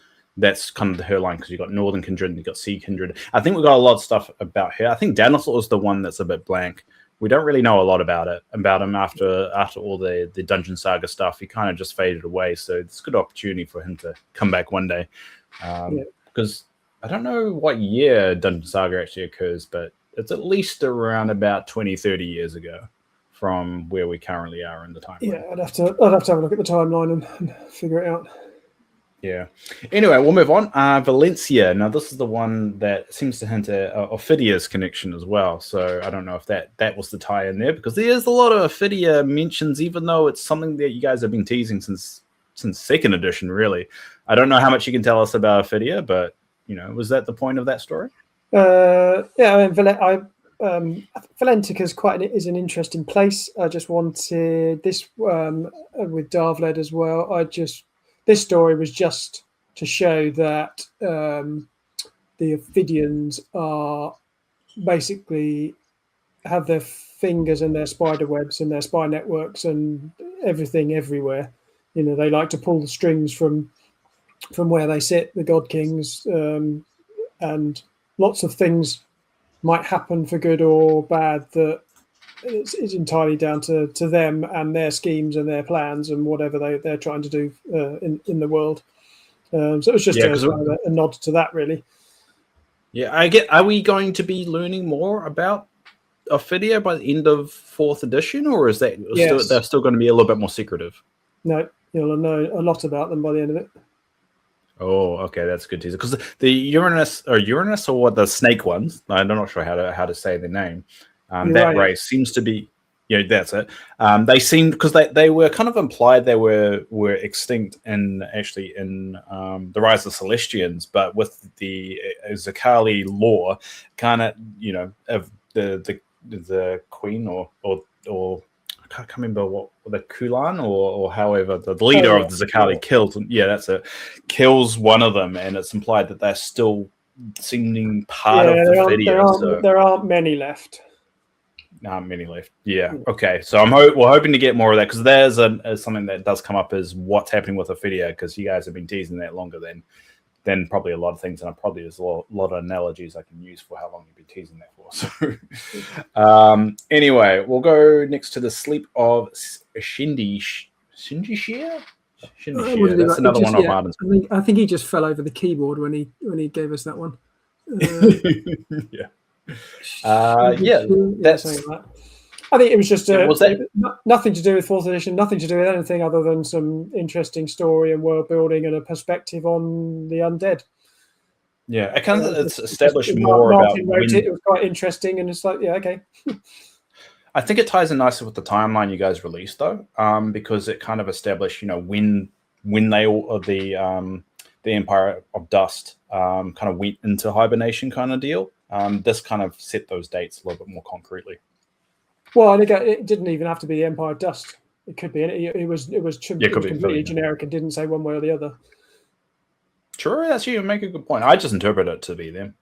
kind of her line, because you've got Northern Kindred and you've got Sea Kindred. I think we've got a lot of stuff about her. I think Denethor is the one that's a bit blank. We don't really know a lot about him after all the Dungeon Saga stuff. He kind of just faded away. So it's a good opportunity for him to come back one day. Because I don't know what year Dungeon Saga actually occurs, but it's at least around about 20, 30 years ago from where we currently are in the timeline. Yeah, I'd have to have a look at the timeline and figure it out. Yeah. Anyway, we'll move on. Valencia. Now, this is the one that seems to hint at Ophidia's connection as well. So I don't know if that was the tie in there, because there's a lot of Ophidia mentions, even though it's something that you guys have been teasing since second edition, really. I don't know how much you can tell us about Ophidia, but was that the point of that story? Yeah, I mean, Valentica is an interesting place. I just wanted this with Darvled as well. This story was just to show that the Ophidians are basically have their fingers in their spider webs and their spy networks and everything everywhere. They like to pull the strings from where they sit, the God Kings, and lots of things might happen for good or bad that it's entirely down to them and their schemes and their plans and whatever they're trying to do in the world. So it was just a nod to that, really. Yeah, Are we going to be learning more about Ophidia by the end of 4th edition, or is that they're still going to be a little bit more secretive? No, you'll know a lot about them by the end of it. Oh, okay, that's good teaser. Because the Uranus or what, the snake ones, I'm not sure how to say the name. That race seems to be, that's it. They seemed, because they were kind of implied they were extinct in the Rise of Celestians, but with the Zakali lore, kind of of the queen or I can't remember what the Kulan or however the leader of the Zakali kills. Yeah, that's it. Kills one of them, and it's implied that they're still seeming part of the video. There aren't many left. Not many left. Yeah. Okay. So we're hoping to get more of that, because there's something that does come up is what's happening with Ophidia, because you guys have been teasing that longer than probably a lot of things, and probably there's a lot of analogies I can use for how long you've been teasing that for. So, anyway, we'll go next to the sleep of Shindishir. That's another one of Martin's. I think he just fell over the keyboard when he gave us that one. Yeah. That's. I think it was just nothing to do with 4th edition, nothing to do with anything other than some interesting story and world building and a perspective on the undead. Yeah, I kind of it's established more about. Martin wrote it. It was quite interesting, and it's like, yeah, okay. I think it ties in nicely with the timeline you guys released, though, because it kind of established, when they all the Empire of Dust kind of went into hibernation kind of deal. This kind of set those dates a little bit more concretely. Well, and again, it didn't even have to be Empire of Dust. It could be. It was completely generic and didn't say one way or the other. True, that's you make a good point. I just interpret it to be them.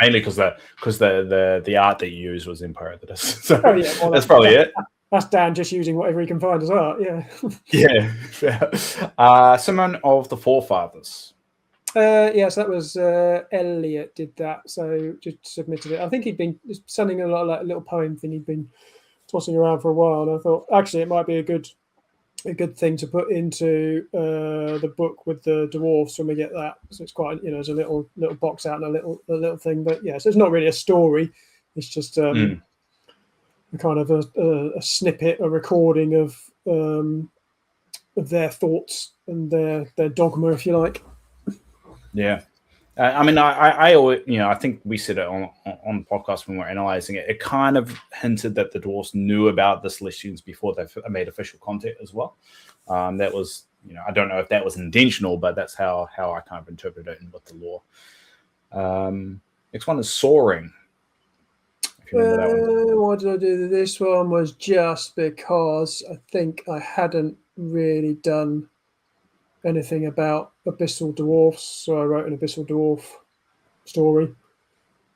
Mainly because the art that you used was Empire of the Dust. So that's probably it. That's Dan just using whatever he can find as art. Yeah. Yeah. Someone of the Forefathers. Yes, that was Elliot did that. So just submitted it. I think he'd been sending a lot of like little poem thing he'd been tossing around for a while. And I thought actually it might be a good thing to put into the book with the dwarves when we get that. So it's quite there's a little box out and a little thing. But yeah, so it's not really a story. It's just kind of a snippet, a recording of their thoughts and their dogma, if you like. Yeah. I mean, I think we said it on the podcast when we were analyzing it. It kind of hinted that the dwarves knew about this Celestians before they made official contact as well. That was, I don't know if that was intentional, but that's how I kind of interpret it with the lore. Next one is Soaring. If you remember that one. Why did I do this one? Was just because I think I hadn't really done anything about abyssal dwarfs, so I wrote an abyssal dwarf story.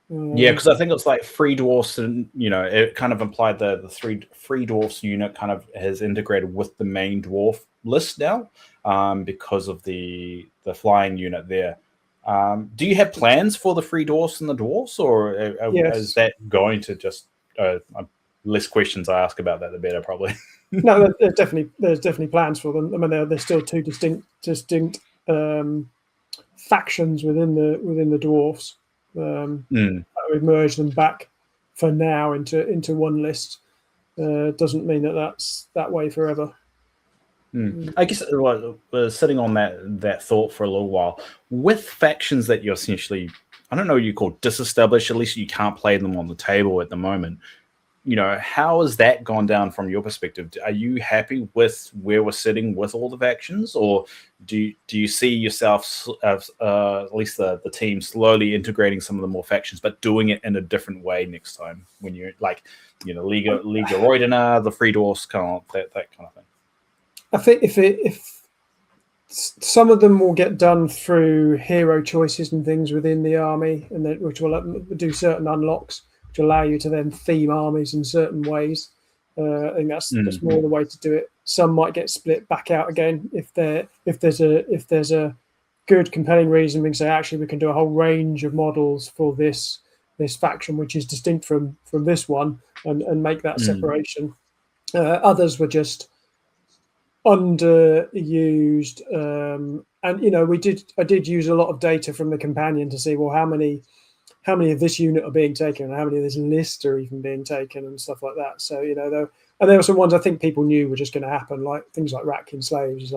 Yeah, because I think it's like three dwarfs, and it kind of implied the three dwarfs unit kind of has integrated with the main dwarf list now, because of the flying unit there. Do you have plans for the three dwarfs and the dwarfs, or is that going to just less questions I ask about that, the better, probably? No, there's definitely plans for them. I mean, there's still two distinct factions within the dwarfs. We've merged them back for now into one list. Doesn't mean that's that way forever. I guess sitting on that thought for a little while, with factions that you're essentially, I don't know what you call disestablished, at least you can't play them on the table at the moment. How has that gone down from your perspective? Are you happy with where we're sitting with all the factions, or do you see yourself as at least the team slowly integrating some of the more factions, but doing it in a different way next time when you're like, Liga Roidina, the Free Dwarfs, kind of that kind of thing? I think if some of them will get done through hero choices and things within the army, and which will do certain unlocks, which allow you to then theme armies in certain ways. I think that's more the way to do it. Some might get split back out again if there's a good compelling reason. We can say actually we can do a whole range of models for this faction which is distinct from this one, and make that separation. Others were just underused, and I did use a lot of data from the companion to see how many of this unit are being taken and how many of this list are even being taken and stuff like that. So there were some ones I think people knew were just going to happen, like things like Ratkin Slaves.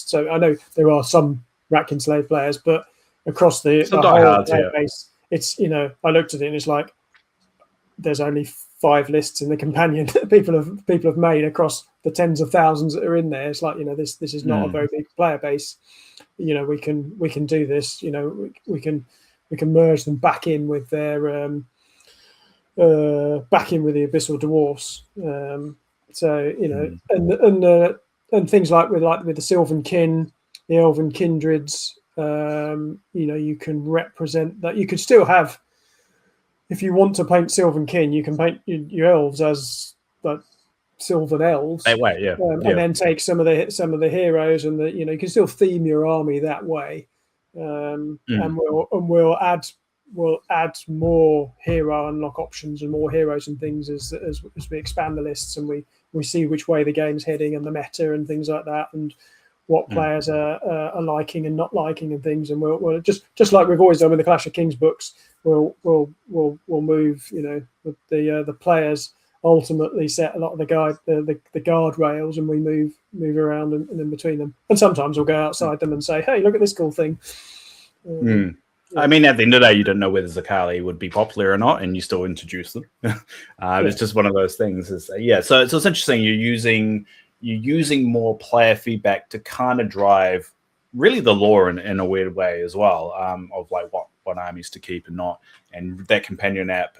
So I know there are some Ratkin Slave players, but across the whole player base, it's I looked at it and it's like there's only 5 lists in the companion that people have made across the tens of thousands that are in there. It's like this is not a very big player base. We can do this. We can merge them back in with their the abyssal dwarfs. And things like with the Sylvan Kin, the Elven Kindreds. You can represent that. You could still have, if you want to paint Sylvan Kin, you can paint your elves as like Sylvan elves. That way, yeah. And then take some of the heroes, and you can still theme your army that way. And we'll add more hero unlock options and more heroes and things as we expand the lists, and we see which way the game's heading and the meta and things like that, and what players are liking and not liking and things. And we'll just like we've always done with the Clash of Kings books, we'll move. The players ultimately set a lot of the guardrails, and we move around and in between them. And sometimes we'll go outside them and say, "Hey, look at this cool thing." I mean, at the end of the day, you don't know whether Zakali would be popular or not, and you still introduce them. It's just one of those things. So it's interesting. You're using more player feedback to kind of drive really the lore in a weird way as well, of like what armies to keep and not, and that companion app.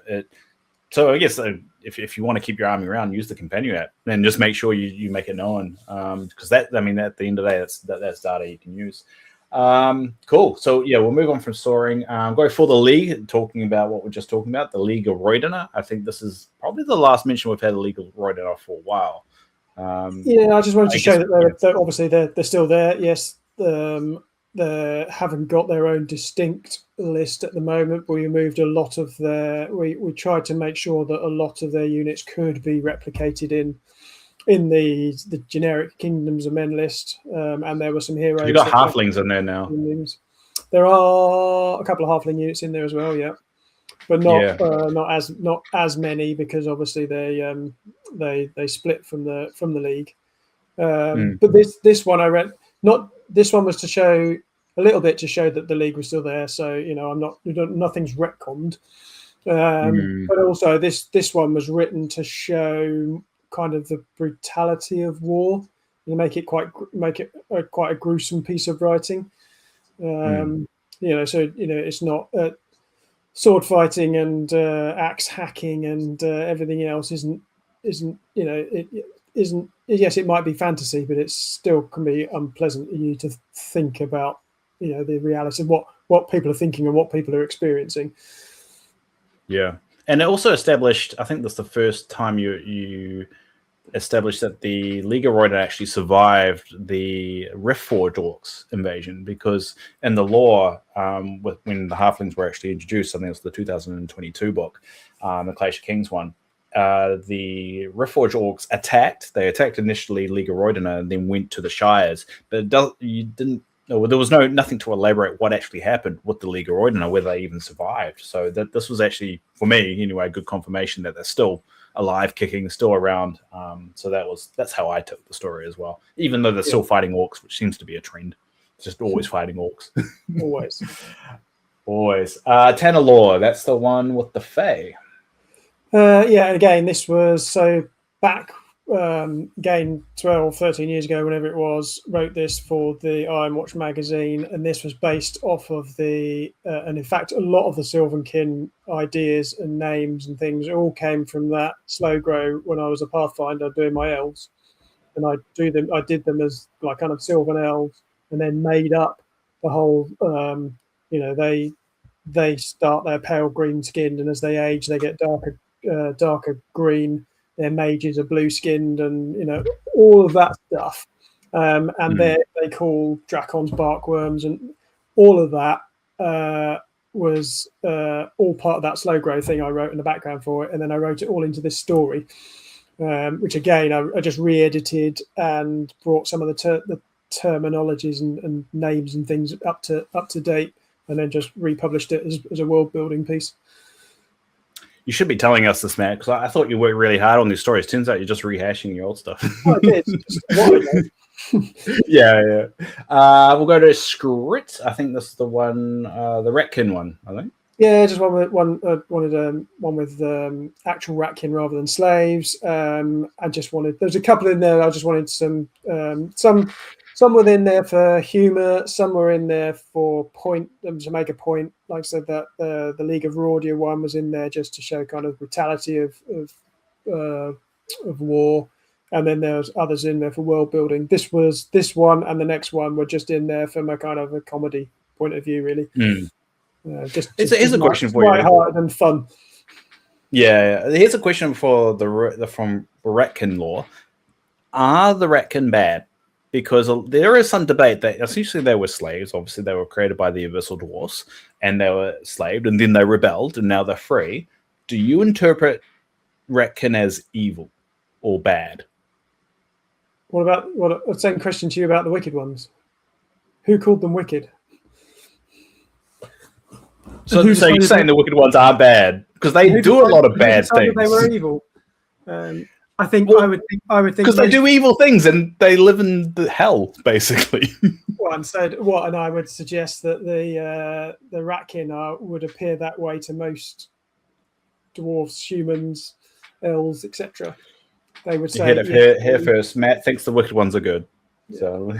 So I guess if you want to keep your army around, use the companion app, and just make sure you make it known, because at the end of the day, that's data you can use. Cool. So yeah, we'll move on from soaring. Go for the league. Talking about what we're just talking about, the League of Roidener. I think this is probably the last mention we've had the League of Roidener for a while. I just wanted to show that they're obviously they're still there. Yes, they haven't got their own distinct list at the moment, but we moved a lot of we tried to make sure that a lot of their units could be replicated in the generic Kingdoms of Men list, and there were some heroes. You got halflings in there now. There are a couple of halfling units in there as well, yeah, but not as many, because obviously they split from the league. But this one I read. This one was to show a little bit, to show that the league was still there. So nothing's retconned. But also this one was written to show kind of the brutality of war, and make it quite a gruesome piece of writing. So it's not sword fighting and axe hacking and everything else isn't yes, it might be fantasy, but it still can be unpleasant. You need to think about the reality of what people are thinking and what people are experiencing. Yeah, and it also established, I think that's the first time you established that the League of Roidener actually survived the Riftforged Orcs invasion, because in the lore, when the halflings were actually introduced, I think it was the 2022 book, the Clash of Kings one, the Riftforged Orcs attacked. They attacked initially League of Roidener and then went to the Shires, but there was nothing to elaborate what actually happened with the League of Roidener, whether they even survived. So this was actually, for me anyway, a good confirmation that they're still alive, kicking, still around. So that's how I took the story as well, even though they're still fighting orcs, which seems to be a trend. It's just always fighting orcs. always. Pannilore, that's the one with the Fae. Again, this was so back again 12, 13 years ago, whenever it was, wrote this for the Iron Watch magazine, and this was based off of and in fact a lot of the Sylvankin ideas and names and things all came from that slow grow when I was a Pathfinder doing my elves, and I did them as like kind of Sylvan elves, and then made up the whole they start their pale green skinned, and as they age they get darker green. Their mages are blue skinned, and all of that stuff. And they call dracons barkworms, and all of that was all part of that slow grow thing I wrote in the background for it, and then I wrote it all into this story, which again I just re-edited and brought some of the terminologies and names and things up to date, and then just republished it as a world building piece. You should be telling us this, Matt, because I thought you worked really hard on these stories. Turns out you're just rehashing your old stuff. Oh, I did. Yeah. We'll go to Skrit. I think this is the one, the Ratkin one, I think. Yeah, just wanted one with actual Ratkin rather than slaves. There's a couple in there. I just wanted some were in there for humour, some were in there for point, to make a point. Like I said, that the League of Roidener one was in there just to show kind of brutality of war, and then there's others in there for world building. This one and the next one were just in there from a kind of a comedy point of view, really. Here's a question for you. Lighthearted and fun. Yeah, here's a question from Ratkin lore. Are the Ratkin bad? Because there is some debate that essentially they were slaves. Obviously, they were created by the Abyssal Dwarfs, and they were slaved, and then they rebelled, and now they're free. Do you interpret Ratkin as evil or bad? Same question to you about the wicked ones. Who called them wicked? So you're saying the wicked ones are bad because they do a lot of bad things. They were evil. I think Well, I would think because they do evil things and they live in the hell, basically. and I would suggest that the Ratkin would appear that way to most dwarves, humans, elves, etc. They would You say, heard it here first. Matt thinks the wicked ones are good. Yeah. So,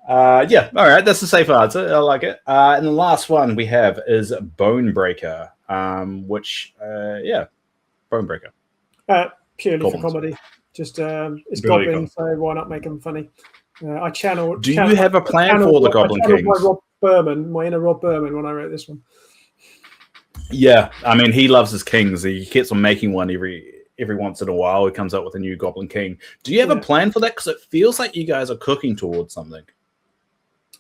yeah, all right, that's a safe answer. I like it. And the last one we have is Bonebreaker, which, Bonebreaker. Purely Goblins. for comedy. Just it's Really goblins, so why not make them funny? I channeled. Do you have a plan for the Goblin Kings? My inner Rob Berman, when I wrote this one. Yeah, I mean, he loves his kings. He keeps on making one every once in a while. He comes up with a new Goblin King. Do you have a plan for that? Because it feels like you guys are cooking towards something.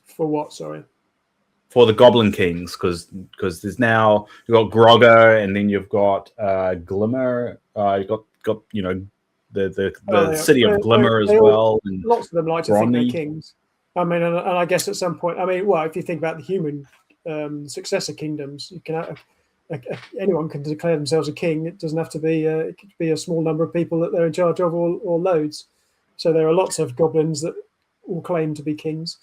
For what? Sorry. For the Goblin Kings, because there's now you've got Grogger, and then you've got Glimmer. You've got the city of Glimmer as well. And lots of them like to think they're kings. I mean, and I guess at some point, I mean, well, if you think about the human successor kingdoms, you can anyone can declare themselves a king. It doesn't have to be it could be a small number of people that they're in charge of, or loads. So there are lots of goblins that will claim to be kings.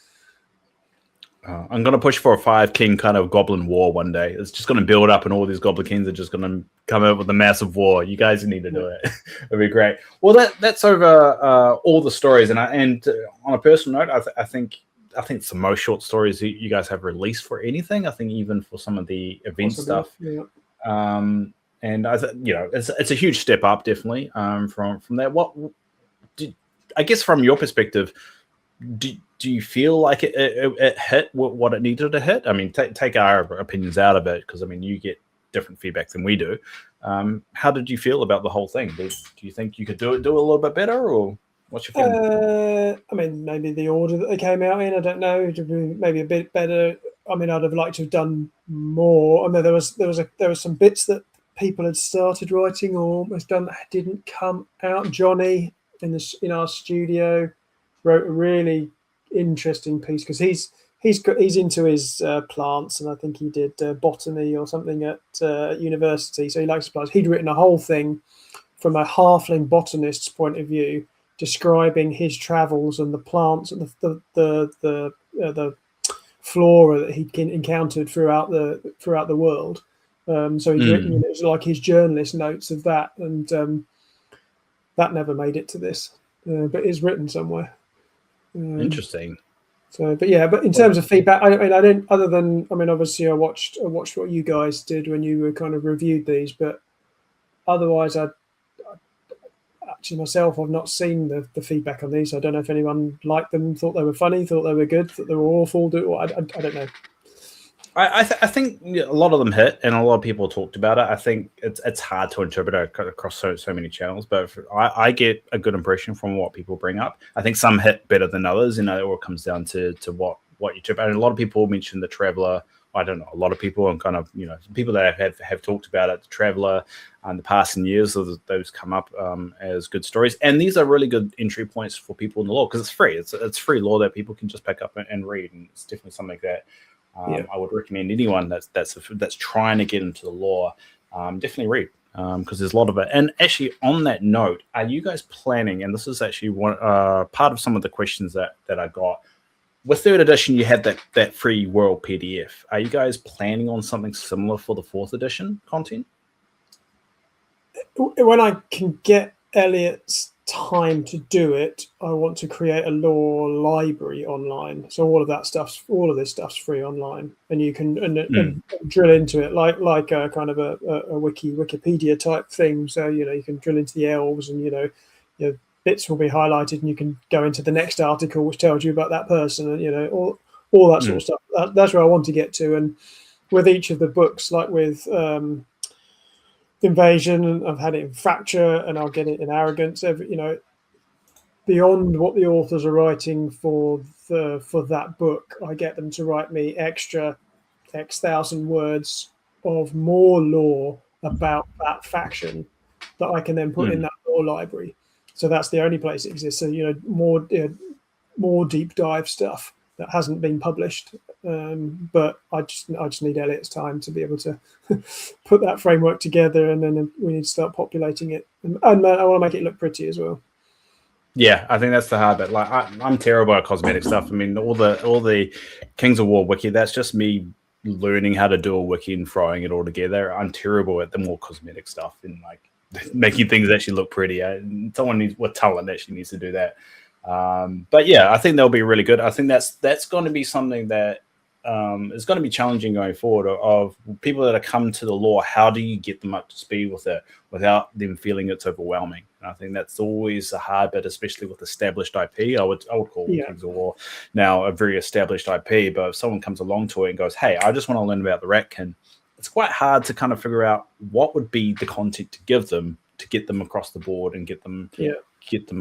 I'm going to push for a 5-king kind of goblin war one day. It's just going to build up, and all these goblin kings are just going to come out with a massive war. You guys need to do it. It'd be great. Well, that's over all the stories, and on a personal note, I think it's the most short stories that you guys have released for anything. I think even for some of the event stuff. Yeah. And it's a huge step up, definitely. From that, I guess from your perspective, do you feel like it hit what it needed to hit? I mean, take our opinions out of it, because I mean, you get different feedback than we do. How did you feel about the whole thing? Do you think you could do a little bit better, or what's your feeling? I mean, maybe the order that they came out in, I don't know, maybe a bit better. I mean, I'd have liked to have done more. I mean, there was some bits that people had started writing or almost done that didn't come out. Johnny in our studio wrote a really interesting piece, because he's into his plants, and I think he did botany or something at university, so he likes plants. He'd written a whole thing from a halfling botanist's point of view, describing his travels and the plants and the flora that he'd encountered throughout the world. So he'd written, it was like his journalist notes of that, and that never made it to this, but it's written somewhere. Interesting. So, but in terms of feedback, I don't. Other than, obviously, I watched what you guys did when you were kind of reviewed these, but otherwise, I actually myself, I've not seen the feedback on these. I don't know if anyone liked them, thought they were funny, thought they were good, thought they were awful. I don't know. I think a lot of them hit, and a lot of people talked about it. I think it's hard to interpret it across so many channels, but I get a good impression from what people bring up. I think some hit better than others, and it all comes down to what you interpret. And a lot of people mentioned the Traveller. I don't know, a lot of people, and kind of, people that have talked about it, the Traveller, in the past years, those come up as good stories. And these are really good entry points for people in the lore, because it's free. It's free lore that people can just pick up and read, and it's definitely something that I would recommend anyone that's trying to get into the lore, definitely read, because there's a lot of it. And actually, on that note, are you guys planning? And this is actually one part of some of the questions that I got. With 3rd edition, you had that free world PDF. Are you guys planning on something similar for the 4th edition content? When I can get Elliot's time to do it, I want to create a lore library online. So all of this stuff's free online, and you can and drill into it like a kind of a Wikipedia type thing. So you can drill into the elves, and your bits will be highlighted, and you can go into the next article which tells you about that person, and all that sort of stuff. That's where I want to get to. And with each of the books, like with Invasion, and I've had it in Fracture, and I'll get it in Arrogance. Beyond what the authors are writing for that book, I get them to write me extra X thousand words of more lore about that faction that I can then put in that lore library. So that's the only place it exists. So more deep dive stuff that hasn't been published But I just need Elliot's time to be able to put that framework together, and then we need to start populating it, and I want to make it look pretty as well. Yeah, I think that's the hard bit. Like I'm terrible at cosmetic stuff. I mean, all the Kings of War wiki, that's just me learning how to do a wiki and throwing it all together. I'm terrible at the more cosmetic stuff and like making things actually look pretty. Someone with talent actually needs to do that. But yeah, I think they'll be really good. I think that's going to be something that is going to be challenging going forward. Of people that have come to the lore, how do you get them up to speed with it without them feeling it's overwhelming? And I think that's always a hard bit, especially with established IP. I would call Kings of War now a very established IP. But if someone comes along to it and goes, "Hey, I just want to learn about the Ratkin," it's quite hard to kind of figure out what would be the content to give them to get them across the board and get them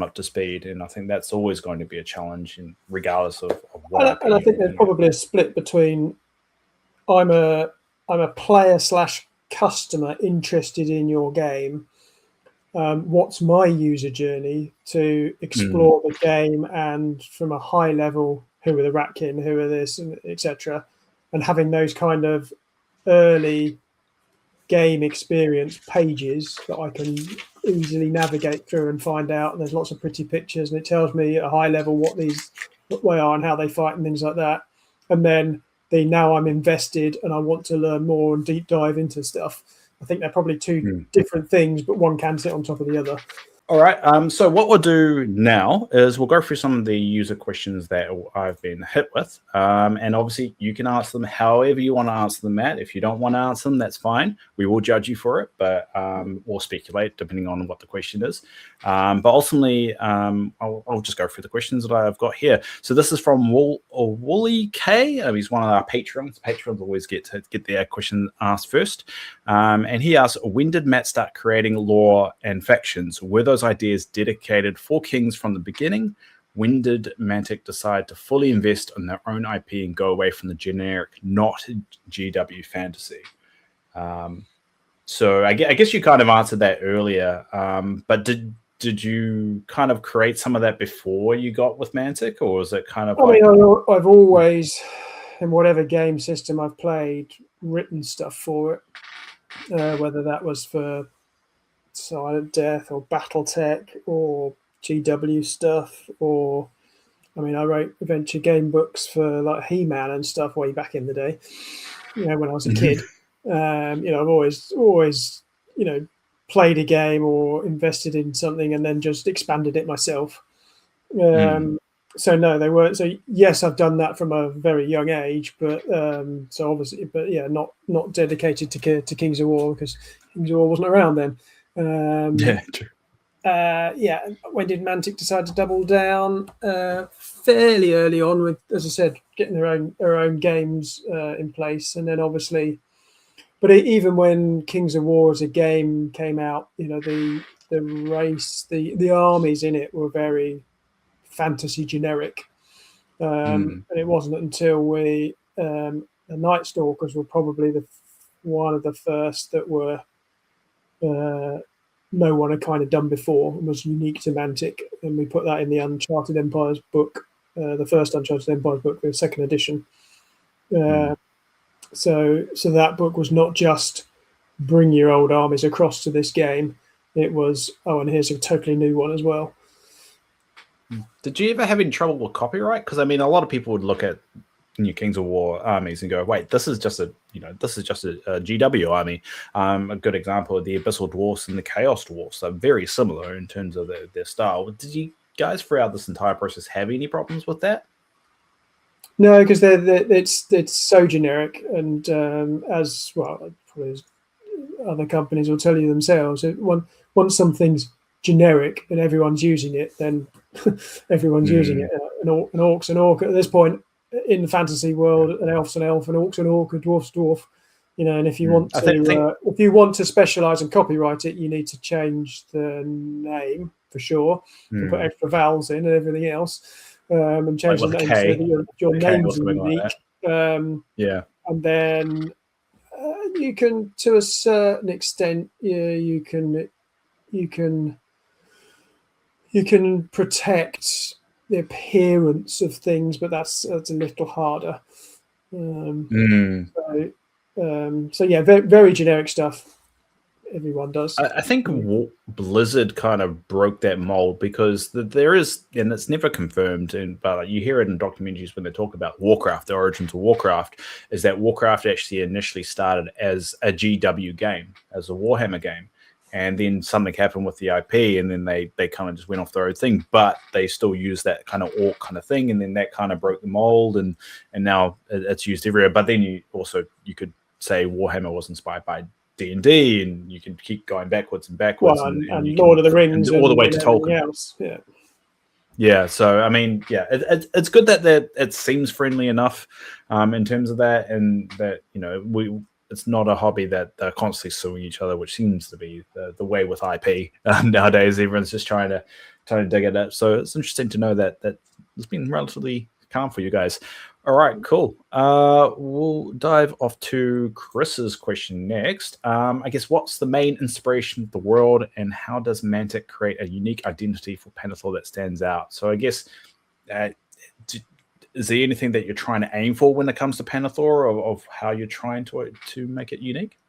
up to speed. And I think that's always going to be a challenge, and regardless of what. And I think there's probably a split between I'm a player / customer interested in your game. What's my user journey to explore the game, and from a high level, who are the Ratkin, who are this, etc., and having those kind of early game experience pages that I can easily navigate through and find out. And there's lots of pretty pictures, and it tells me at a high level what they are and how they fight and things like that. And then now I'm invested and I want to learn more and deep dive into stuff. I think they're probably two different things, but one can sit on top of the other. All right. So what we'll do now is we'll go through some of the user questions that I've been hit with. And obviously you can answer them however you want to answer them, Matt. If you don't want to answer them, that's fine. We will judge you for it, but we'll speculate depending on what the question is. But ultimately, I'll just go through the questions that I've got here. So this is from Wooly K. He's one of our patrons. Patrons always get their question asked first. And he asks, when did Matt start creating lore and factions? Were those ideas dedicated for Kings from the beginning? When did Mantic decide to fully invest in their own IP and go away from the generic, not GW fantasy? So I guess you kind of answered that earlier. But did you kind of create some of that before you got with Mantic, or was it kind of? I've always, in whatever game system I've played, written stuff for it, whether that was for Silent Death or BattleTech or GW stuff, or I wrote adventure game books for like He-Man and stuff way back in the day, when I was a kid. I've always played a game or invested in something and then just expanded it myself. So no, they weren't. So yes, I've done that from a very young age, but so obviously, but yeah, not dedicated to Kings of War, because Kings of War wasn't around then. True. When did Mantic decide to double down? Fairly early on, with, as I said, getting their own games in place, and then obviously, but even when Kings of War as a game came out, the race, the armies in it were very fantasy generic, and it wasn't until the Night Stalkers were probably one of the first that were. No one had kind of done before and was unique to Mantic, and we put that in the Uncharted Empires book, the first Uncharted Empires book, the second edition. So that book was not just bring your old armies across to this game; it was and here's a totally new one as well. Did you ever have any trouble with copyright? Because a lot of people would look at New Kings of War armies and go, "Wait, this is just a GW army." A good example of the Abyssal Dwarfs and the Chaos Dwarfs are very similar in terms of their style. Did you guys throughout this entire process have any problems with that? No, because it's so generic, and as well, probably as other companies will tell you themselves, once something's generic and everyone's using it, then everyone's using it. An orc's an orc at this point. In the fantasy world, an elf's an elf, an orc's an orc, a dwarf's dwarf, and if you want if you want to specialize and copyright it, you need to change the name for sure, and put extra vowels in and everything else, and change the name so that your name's unique. Like and then you can, to a certain extent, you can protect the appearance of things, but that's a little harder. So yeah, very, very generic stuff. Everyone does. I think Blizzard kind of broke that mold because there is, and it's never confirmed, but you hear it in documentaries when they talk about Warcraft, the origins of Warcraft, is that Warcraft actually initially started as a GW game, as a Warhammer game. And then something happened with the IP, and then they kind of just went off their own thing, but they still use that kind of orc kind of thing, and then that kind of broke the mold, and now it's used everywhere. But then you could say Warhammer was inspired by D&D, and you can keep going backwards and backwards, and Lord of the Rings, all the way to Tolkien. Else. Yeah. So I mean, yeah, it's good that it seems friendly enough in terms of that, and that it's not a hobby that they're constantly suing each other, which seems to be the way with IP nowadays. Everyone's just trying to dig it up. So it's interesting to know that it's been relatively calm for you guys. All right, cool. We'll dive off to Chris's question next. I guess, what's the main inspiration of the world, and how does Mantic create a unique identity for Pannilore that stands out? So I guess, is there anything that you're trying to aim for when it comes to Pannilore, of how you're trying to make it unique?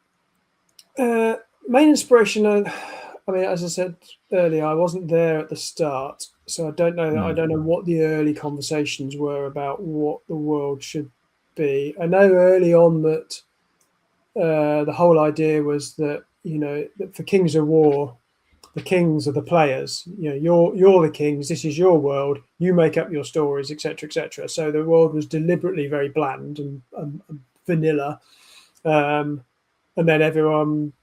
Main inspiration, I mean, as I said earlier, I wasn't there at the start, so I don't know. I don't know what the early conversations were about what the world should be. I know early on that the whole idea was that that for Kings of War, the kings are the players. You're the kings. This is your world. You make up your stories, etc., etc. So the world was deliberately very bland and vanilla, and then everyone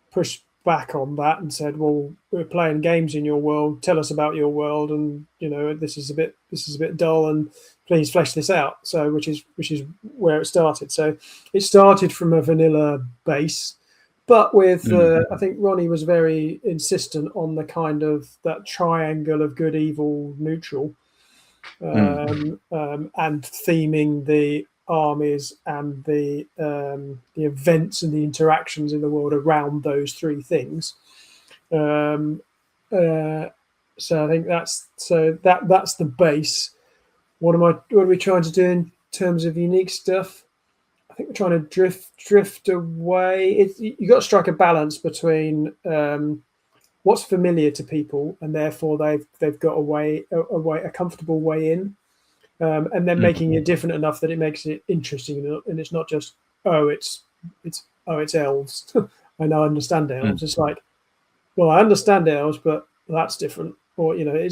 pushed back on that and said, "Well, we're playing games in your world. Tell us about your world, and this is a bit dull, and please flesh this out." So, which is where it started. So, it started from a vanilla base, but with I think Ronnie was very insistent on the kind of that triangle of good, evil, neutral, and theming the armies and the events and the interactions in the world around those three things. So I think that's the base. What are we trying to do in terms of unique stuff? I think we're trying to drift away. You got to strike a balance between what's familiar to people, and therefore they've got a comfortable way in. And then making it different enough that it makes it interesting, and it's not just it's elves. I know I understand elves. It's like, well, I understand elves, but that's different. Or you're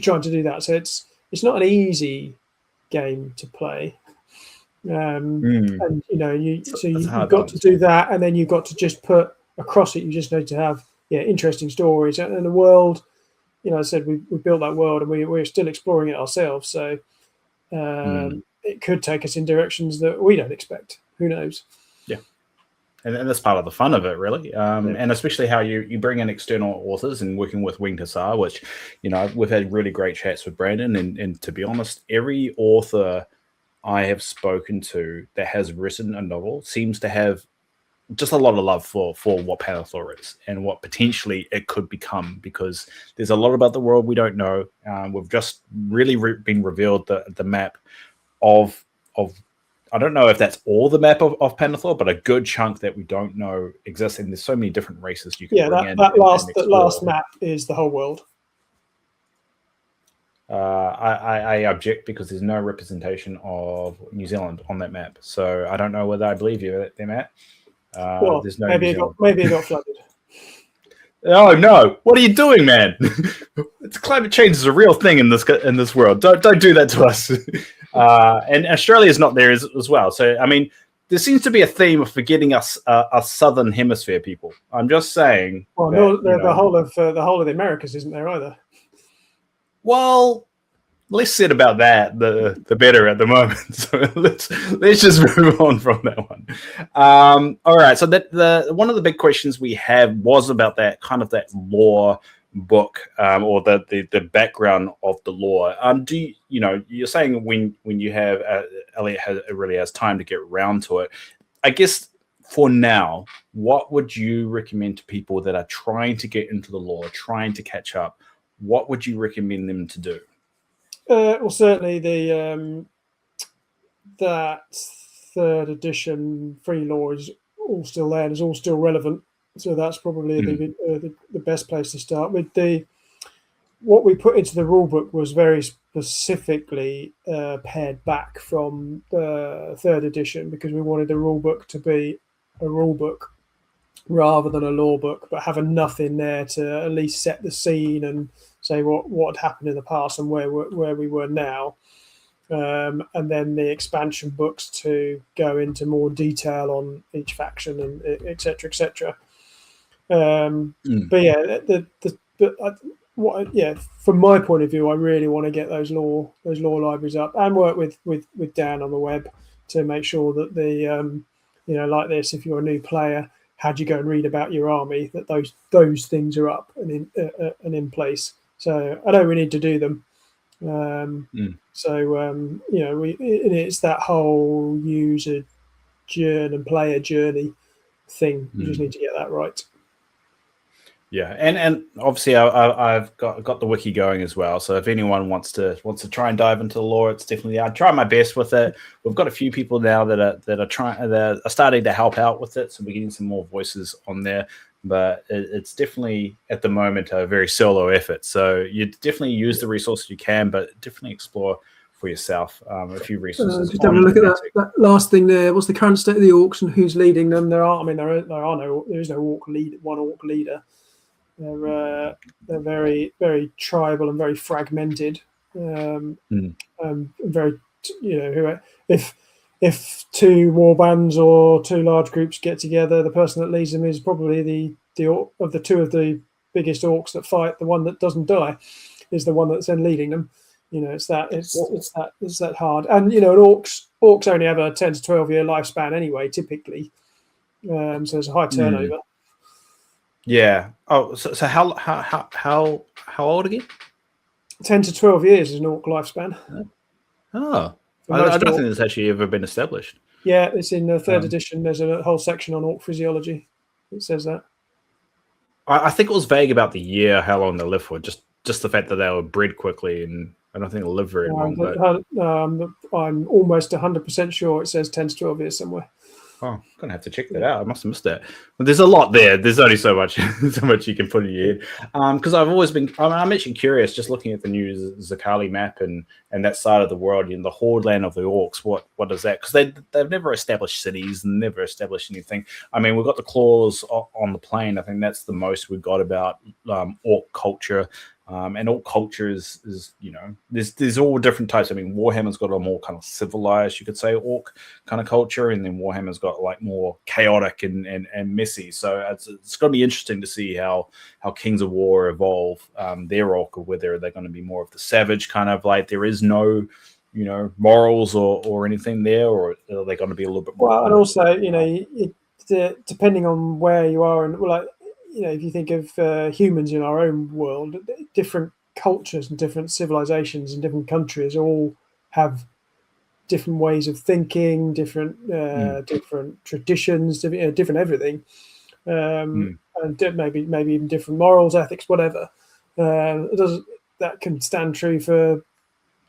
trying to do that, so it's not an easy game to play. And you've got to do that, and then you've got to just put across it. You just need to have interesting stories and the world. I said we built that world, and we're still exploring it ourselves. So it could take us in directions that we don't expect. Who knows? Yeah, and that's part of the fun of it, really. And especially how you bring in external authors and working with Winged Hussar, which we've had really great chats with Brandon. And to be honest, every author I have spoken to that has written a novel seems to have just a lot of love for what Pannilore is and what potentially it could become, because there's a lot about the world we don't know. We've just really been revealed the map of I don't know if that's all the map of Pannilore, but a good chunk that we don't know exists. And there's so many different races you can bring in. That last map is the whole world. I object because there's no representation of New Zealand on that map. So I don't know whether I believe you there, Matt. There's no maybe it got flooded. Oh no! What are you doing, man? Climate change is a real thing in this world. Don't do that to us. And Australia's not there as well. So I mean, there seems to be a theme of forgetting us southern hemisphere people. I'm just saying. Well, the whole of the Americas isn't there either. Well, less said about that, the better at the moment. So let's just move on from that one. All right. So that one of the big questions we have was about that kind of that lore book, or the background of the lore. You're saying when you have Elliot really has time to get around to it. I guess for now, what would you recommend to people that are trying to get into the lore, trying to catch up? What would you recommend them to do? Well, certainly the that third edition free law is all still there and is all still relevant. So that's probably the best place to start with. What we put into the rulebook was very specifically pared back from the third edition because we wanted the rulebook to be a rulebook rather than a law book, but have enough in there to at least set the scene and say what had happened in the past and where we were now. And then the expansion books to go into more detail on each faction and et cetera, et cetera. But yeah, from my point of view, I really want to get those law libraries up and work with Dan on the web to make sure that the like this, if you're a new player, how do you go and read about your army? That those things are up and in place. So I know we need to do them. So it's that whole user journey and player journey thing. You just need to get that right. Yeah, and obviously I've got the wiki going as well. So if anyone wants to try and dive into the lore, it's definitely I'd try my best with it. We've got a few people now that are starting to help out with it, so we're getting some more voices on there. But it's definitely at the moment a very solo effort. So you definitely use the resources you can, but definitely explore for yourself a few resources. Just having a look at that last thing there. What's the current state of the orcs and who's leading them? There is no orc leader. One orc leader. They're very, very tribal and very fragmented. Very, if two war bands or two large groups get together, the person that leads them is probably of the two of the biggest orcs that fight. The one that doesn't die is the one that's then leading them. It's that hard. And orcs only have a 10 to 12 year lifespan anyway, typically. So there's a high turnover. Yeah. Oh, so how old again? 10 to 12 years is an orc lifespan. Oh, I don't think it's actually ever been established. Yeah, it's in the third edition. There's a whole section on orc physiology. It says that. I think it was vague about the year, how long they live for. Just the fact that they were bred quickly, and I don't think they'll live very long. I'm almost 100% sure it says 10 to 12 years somewhere. Oh, I'm gonna have to check that out. I must have missed that. Well, there's a lot there. There's only so much you can put in your head. Because I've always been. I'm actually curious, just looking at the new Zakali map and that side of the world, the horde land of the orcs. What is that? Because they've never established cities, and never established anything. I mean, we've got the claws on the plain. I think that's the most we've got about orc culture. And all cultures is there's all different types. I mean, Warhammer's got a more kind of civilized, you could say, orc kind of culture, and then Warhammer's got like more chaotic and messy. So it's going to be interesting to see how Kings of War evolve their orc, or whether they're going to be more of the savage kind of, like there is no morals or anything there, or are they going to be a little bit more? Well, and also depending on where you are, and if you think of humans in our own world, different cultures and different civilizations and different countries all have different ways of thinking, different traditions, different everything, and maybe even different morals, ethics, whatever. That can stand true for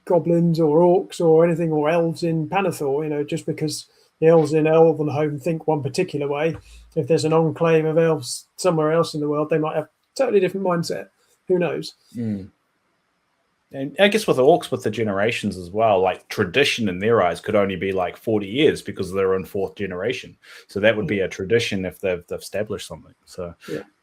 goblins or orcs or anything, or elves in Pannilore. Just because the elves in Elvenhome think one particular way, if there's an enclave of elves somewhere else in the world, they might have a totally different mindset. Who knows? And I guess with the orcs, with the generations as well, like tradition in their eyes could only be like 40 years because they're in fourth generation. So that would be a tradition if they've established something. So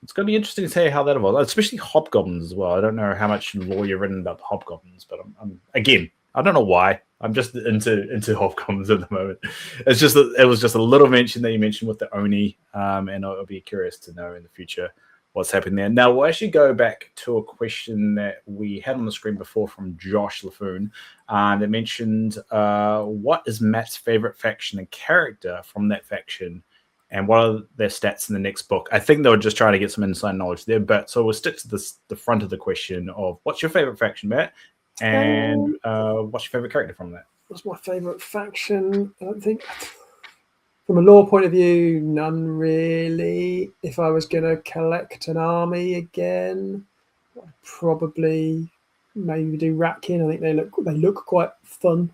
it's going to be interesting to see how that evolves, especially hobgoblins as well. I don't know how much lore you've written about the hobgoblins, but I'm again, I don't know why. I'm just into hobgoblins at the moment. It's just that it was just a little mention that you mentioned with the Oni, and I'll be curious to know in the future what's happening there. Now, we'll actually go back to a question that we had on the screen before from Josh Lafoon that mentioned what is Matt's favorite faction and character from that faction, and what are their stats in the next book? I think they were just trying to get some inside knowledge there, but so we'll stick to the front of the question of what's your favorite faction, Matt, and what's your favorite character from that? What's my favorite faction? I don't think... From a lore point of view, none really. If I was going to collect an army again, I'd probably maybe do Ratkin. I think they look quite fun.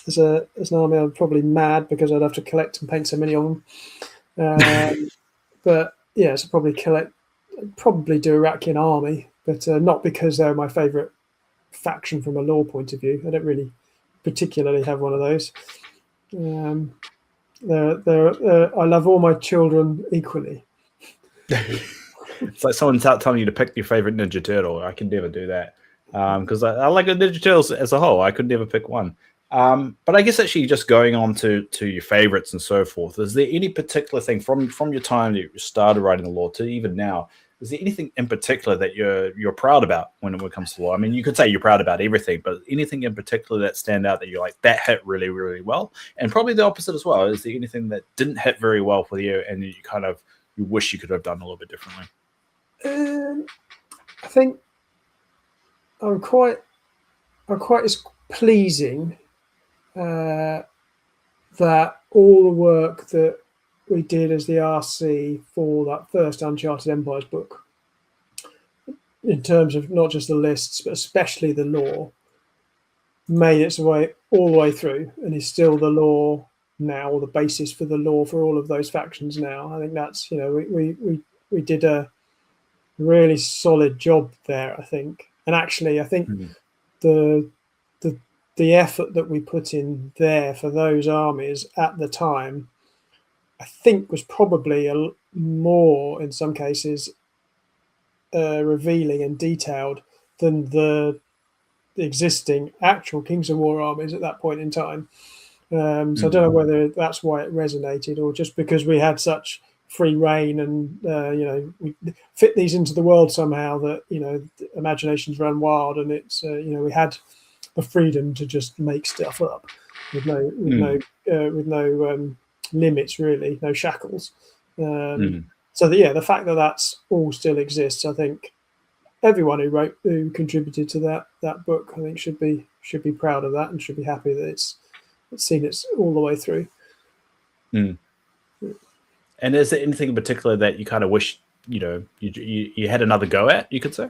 as an army, I'm probably mad because I'd have to collect and paint so many of them. But yeah, so probably do Iraqian army, but not because they're my favourite faction from a lore point of view. I don't really particularly have one of those. I love all my children equally. It's like someone telling you to pick your favorite Ninja Turtle. I can never do that because I like the Ninja Turtles as a whole. I could never pick one. But I guess actually just going on to your favorites and so forth, is there any particular thing from your time that you started writing the lore to even now? Is there anything in particular that you're proud about when it comes to lore? I mean, you could say you're proud about everything, but anything in particular that stand out that you're like, that hit really, really well? And probably the opposite as well. Is there anything that didn't hit very well for you and you wish you could have done a little bit differently? I think I'm quite as pleasing that all the work that we did as the RC for that first Uncharted Empires book, in terms of not just the lists but especially the lore, made its way all the way through and is still the lore now, or the basis for the lore for all of those factions now. I think that's, we did a really solid job there, I think. And actually, I think the effort that we put in there for those armies at the time, I think, was probably more, in some cases, revealing and detailed than the existing actual Kings of War armies at that point in time. So I don't know whether that's why it resonated, or just because we had such free reign and we fit these into the world somehow that imaginations run wild, and it's we had the freedom to just make stuff up with no limits, really, no shackles. So the fact that that's all still exists, I think everyone who contributed to that book, I think should be proud of that and should be happy that it's seen it's all the way through. And is there anything in particular that you kind of wish you had another go at, you could say?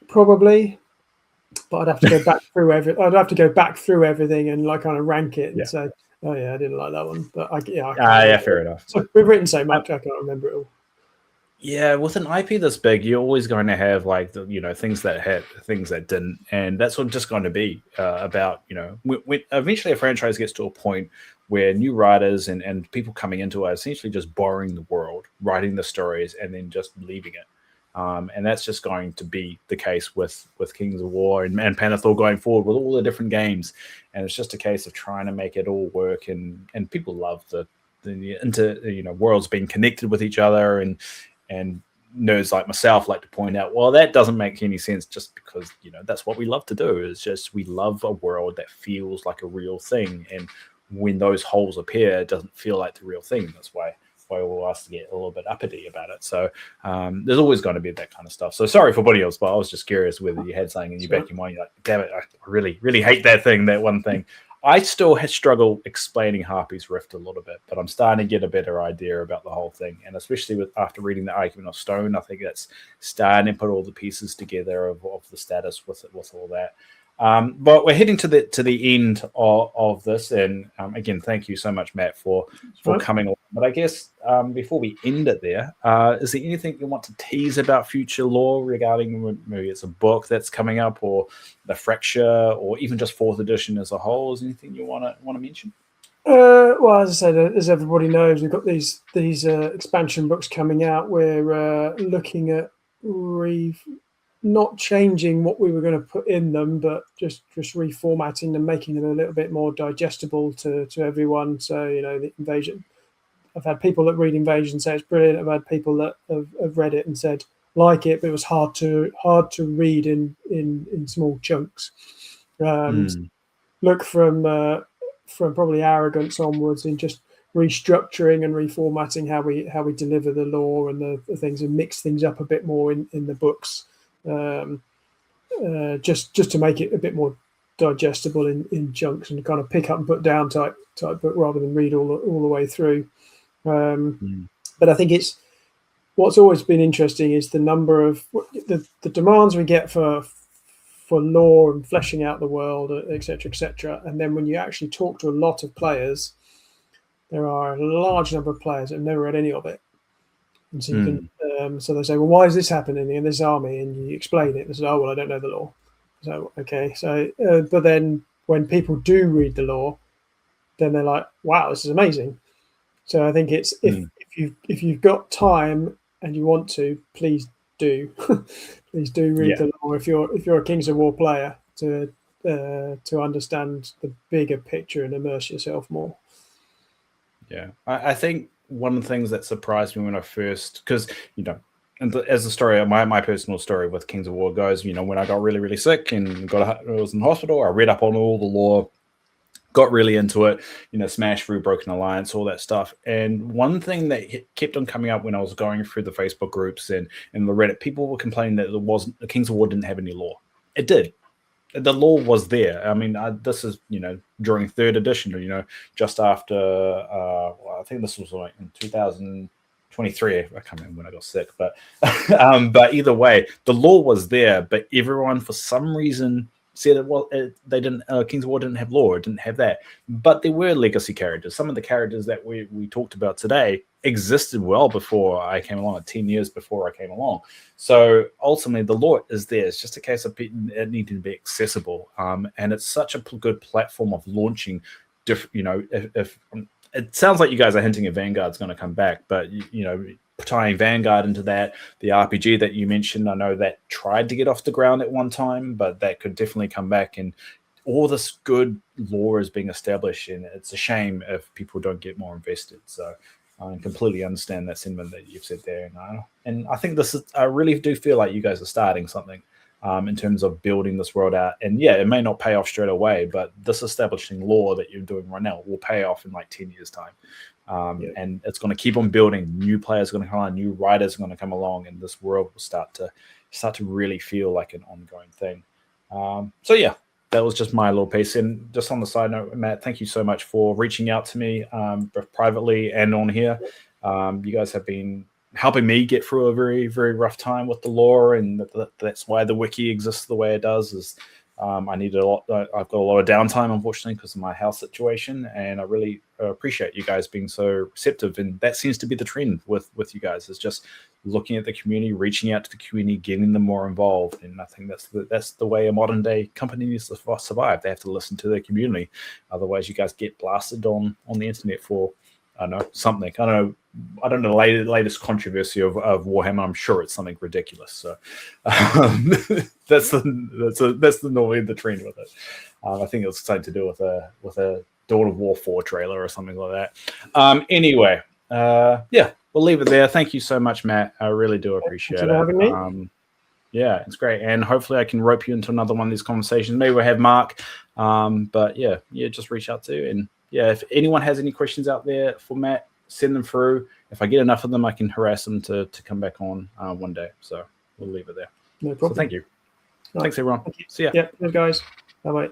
Probably, but I'd have to go back through everything and kind of rank it and say, oh yeah, I didn't like that one. But fair enough. So we've written so much, I can't remember it all. Yeah, with an IP this big, you're always going to have things that hit, things that didn't, and that's what just going to be about. When eventually a franchise gets to a point where new writers and people coming into it are essentially just borrowing the world, writing the stories, and then just leaving it. And that's just going to be the case with Kings of War and Pannilore going forward with all the different games. And it's just a case of trying to make it all work. And people love the worlds being connected with each other, and nerds like myself like to point out, well, that doesn't make any sense, just because that's what we love to do. It's just we love a world that feels like a real thing, and when those holes appear, it doesn't feel like the real thing. That's why we'll ask to get a little bit uppity about it. So there's always going to be that kind of stuff. So sorry for Buddy else, but I was just curious whether you had something in your back of your mind. You're like, damn it, I really, really hate that one thing. I still struggle explaining Harpy's Rift a little bit, but I'm starting to get a better idea about the whole thing. And especially after reading the Argument of Stone, I think that's starting to put all the pieces together of the status with all that. But we're heading to the end of this, and again, thank you so much, Matt, for coming on. But I guess before we end it there, is there anything you want to tease about future lore regarding maybe it's a book that's coming up, or the Fracture, or even just 4th edition as a whole? Is there anything you want to mention? Well, as I said, as everybody knows, we've got these expansion books coming out. We're looking at not changing what we were going to put in them, but just reformatting them, making them a little bit more digestible to everyone. So, the Invasion. I've had people that read Invasion say it's brilliant. I've had people that have read it and said like it, but it was hard to read in small chunks. Look from probably Arrogance onwards in just restructuring and reformatting how we deliver the lore and the things, and mix things up a bit more in the books. Just to make it a bit more digestible in chunks and kind of pick up and put down type book rather than read all the way through. But I think it's what's always been interesting is the number of the demands we get for for lore and fleshing out the world, etc., etc. And then when you actually talk to a lot of players, there are a large number of players that have never read any of it. And so you can, so they say, well, why is this happening in this army? And you explain it. They say, oh, well, I don't know the lore. So, okay. So, but then when people do read the lore, then they're like, wow, this is amazing. So I think it's, if you've got time and you want to, please do, please do read the lore. If you're a Kings of War player, to understand the bigger picture and immerse yourself more. Yeah, I think one of the things that surprised me when I first, because, you know, and as the story, my personal story with Kings of War goes, you know, when I got really, really sick and was in the hospital, I read up on all the lore, got really into it, you know, smashed through Broken Alliance, all that stuff. And one thing that kept on coming up when I was going through the Facebook groups and the Reddit, people were complaining that the Kings of War didn't have any lore. It did. The lore was there. I mean, this is, you know, during 3rd edition, you know, just after, well, I think this was like in 2023. I can't remember when I got sick, but but either way, the lore was there, but everyone for some reason said they didn't. Kings of War didn't have lore, didn't have that. But there were legacy characters. Some of the characters that we talked about today existed well before I came along, 10 years before I came along. So ultimately, the lore is there. It's just a case of it needing to be accessible. And it's such a good platform of launching. You know, if it sounds like you guys are hinting at Vanguard's going to come back, but you know, tying Vanguard into that, the RPG that you mentioned, I know that tried to get off the ground at one time, but that could definitely come back. And all this good lore is being established, and it's a shame if people don't get more invested. So I completely understand that sentiment that you've said there. And I think I really do feel like you guys are starting something in terms of building this world out. And yeah, it may not pay off straight away, but this establishing lore that you're doing right now will pay off in like 10 years' time. And it's going to keep on building. New players are going to come on, new writers are going to come along, and this world will start to really feel like an ongoing thing. So yeah, that was just my little piece. And just on the side note, Matt, thank you so much for reaching out to me, both privately and on here. You guys have been helping me get through a very, very rough time with the lore, and that's why the wiki exists the way it does. Is I needed a lot. I've got a lot of downtime, unfortunately, because of my health situation, and I really appreciate you guys being so receptive. And that seems to be the trend with you guys, is just looking at the community, reaching out to the community, getting them more involved. And I think that's the way a modern day company needs to survive. They have to listen to their community, otherwise you guys get blasted on the internet for I don't know something. I don't know the latest controversy of Warhammer. I'm sure it's something ridiculous. So that's normally the trend with it. I think it was something to do with a Dawn of War 4 trailer or something like that. Anyway, yeah, we'll leave it there. Thank you so much, Matt. I really do appreciate it. Thanks for having me. Yeah, it's great, and hopefully I can rope you into another one of these conversations. Maybe we'll have Mark. But yeah, just reach out to. And yeah, if anyone has any questions out there for Matt, send them through. If I get enough of them, I can harass them to come back on one day. So we'll leave it there. No problem. So thank you. Thanks, everyone. Thank you. See ya. Yeah, guys. Bye-bye.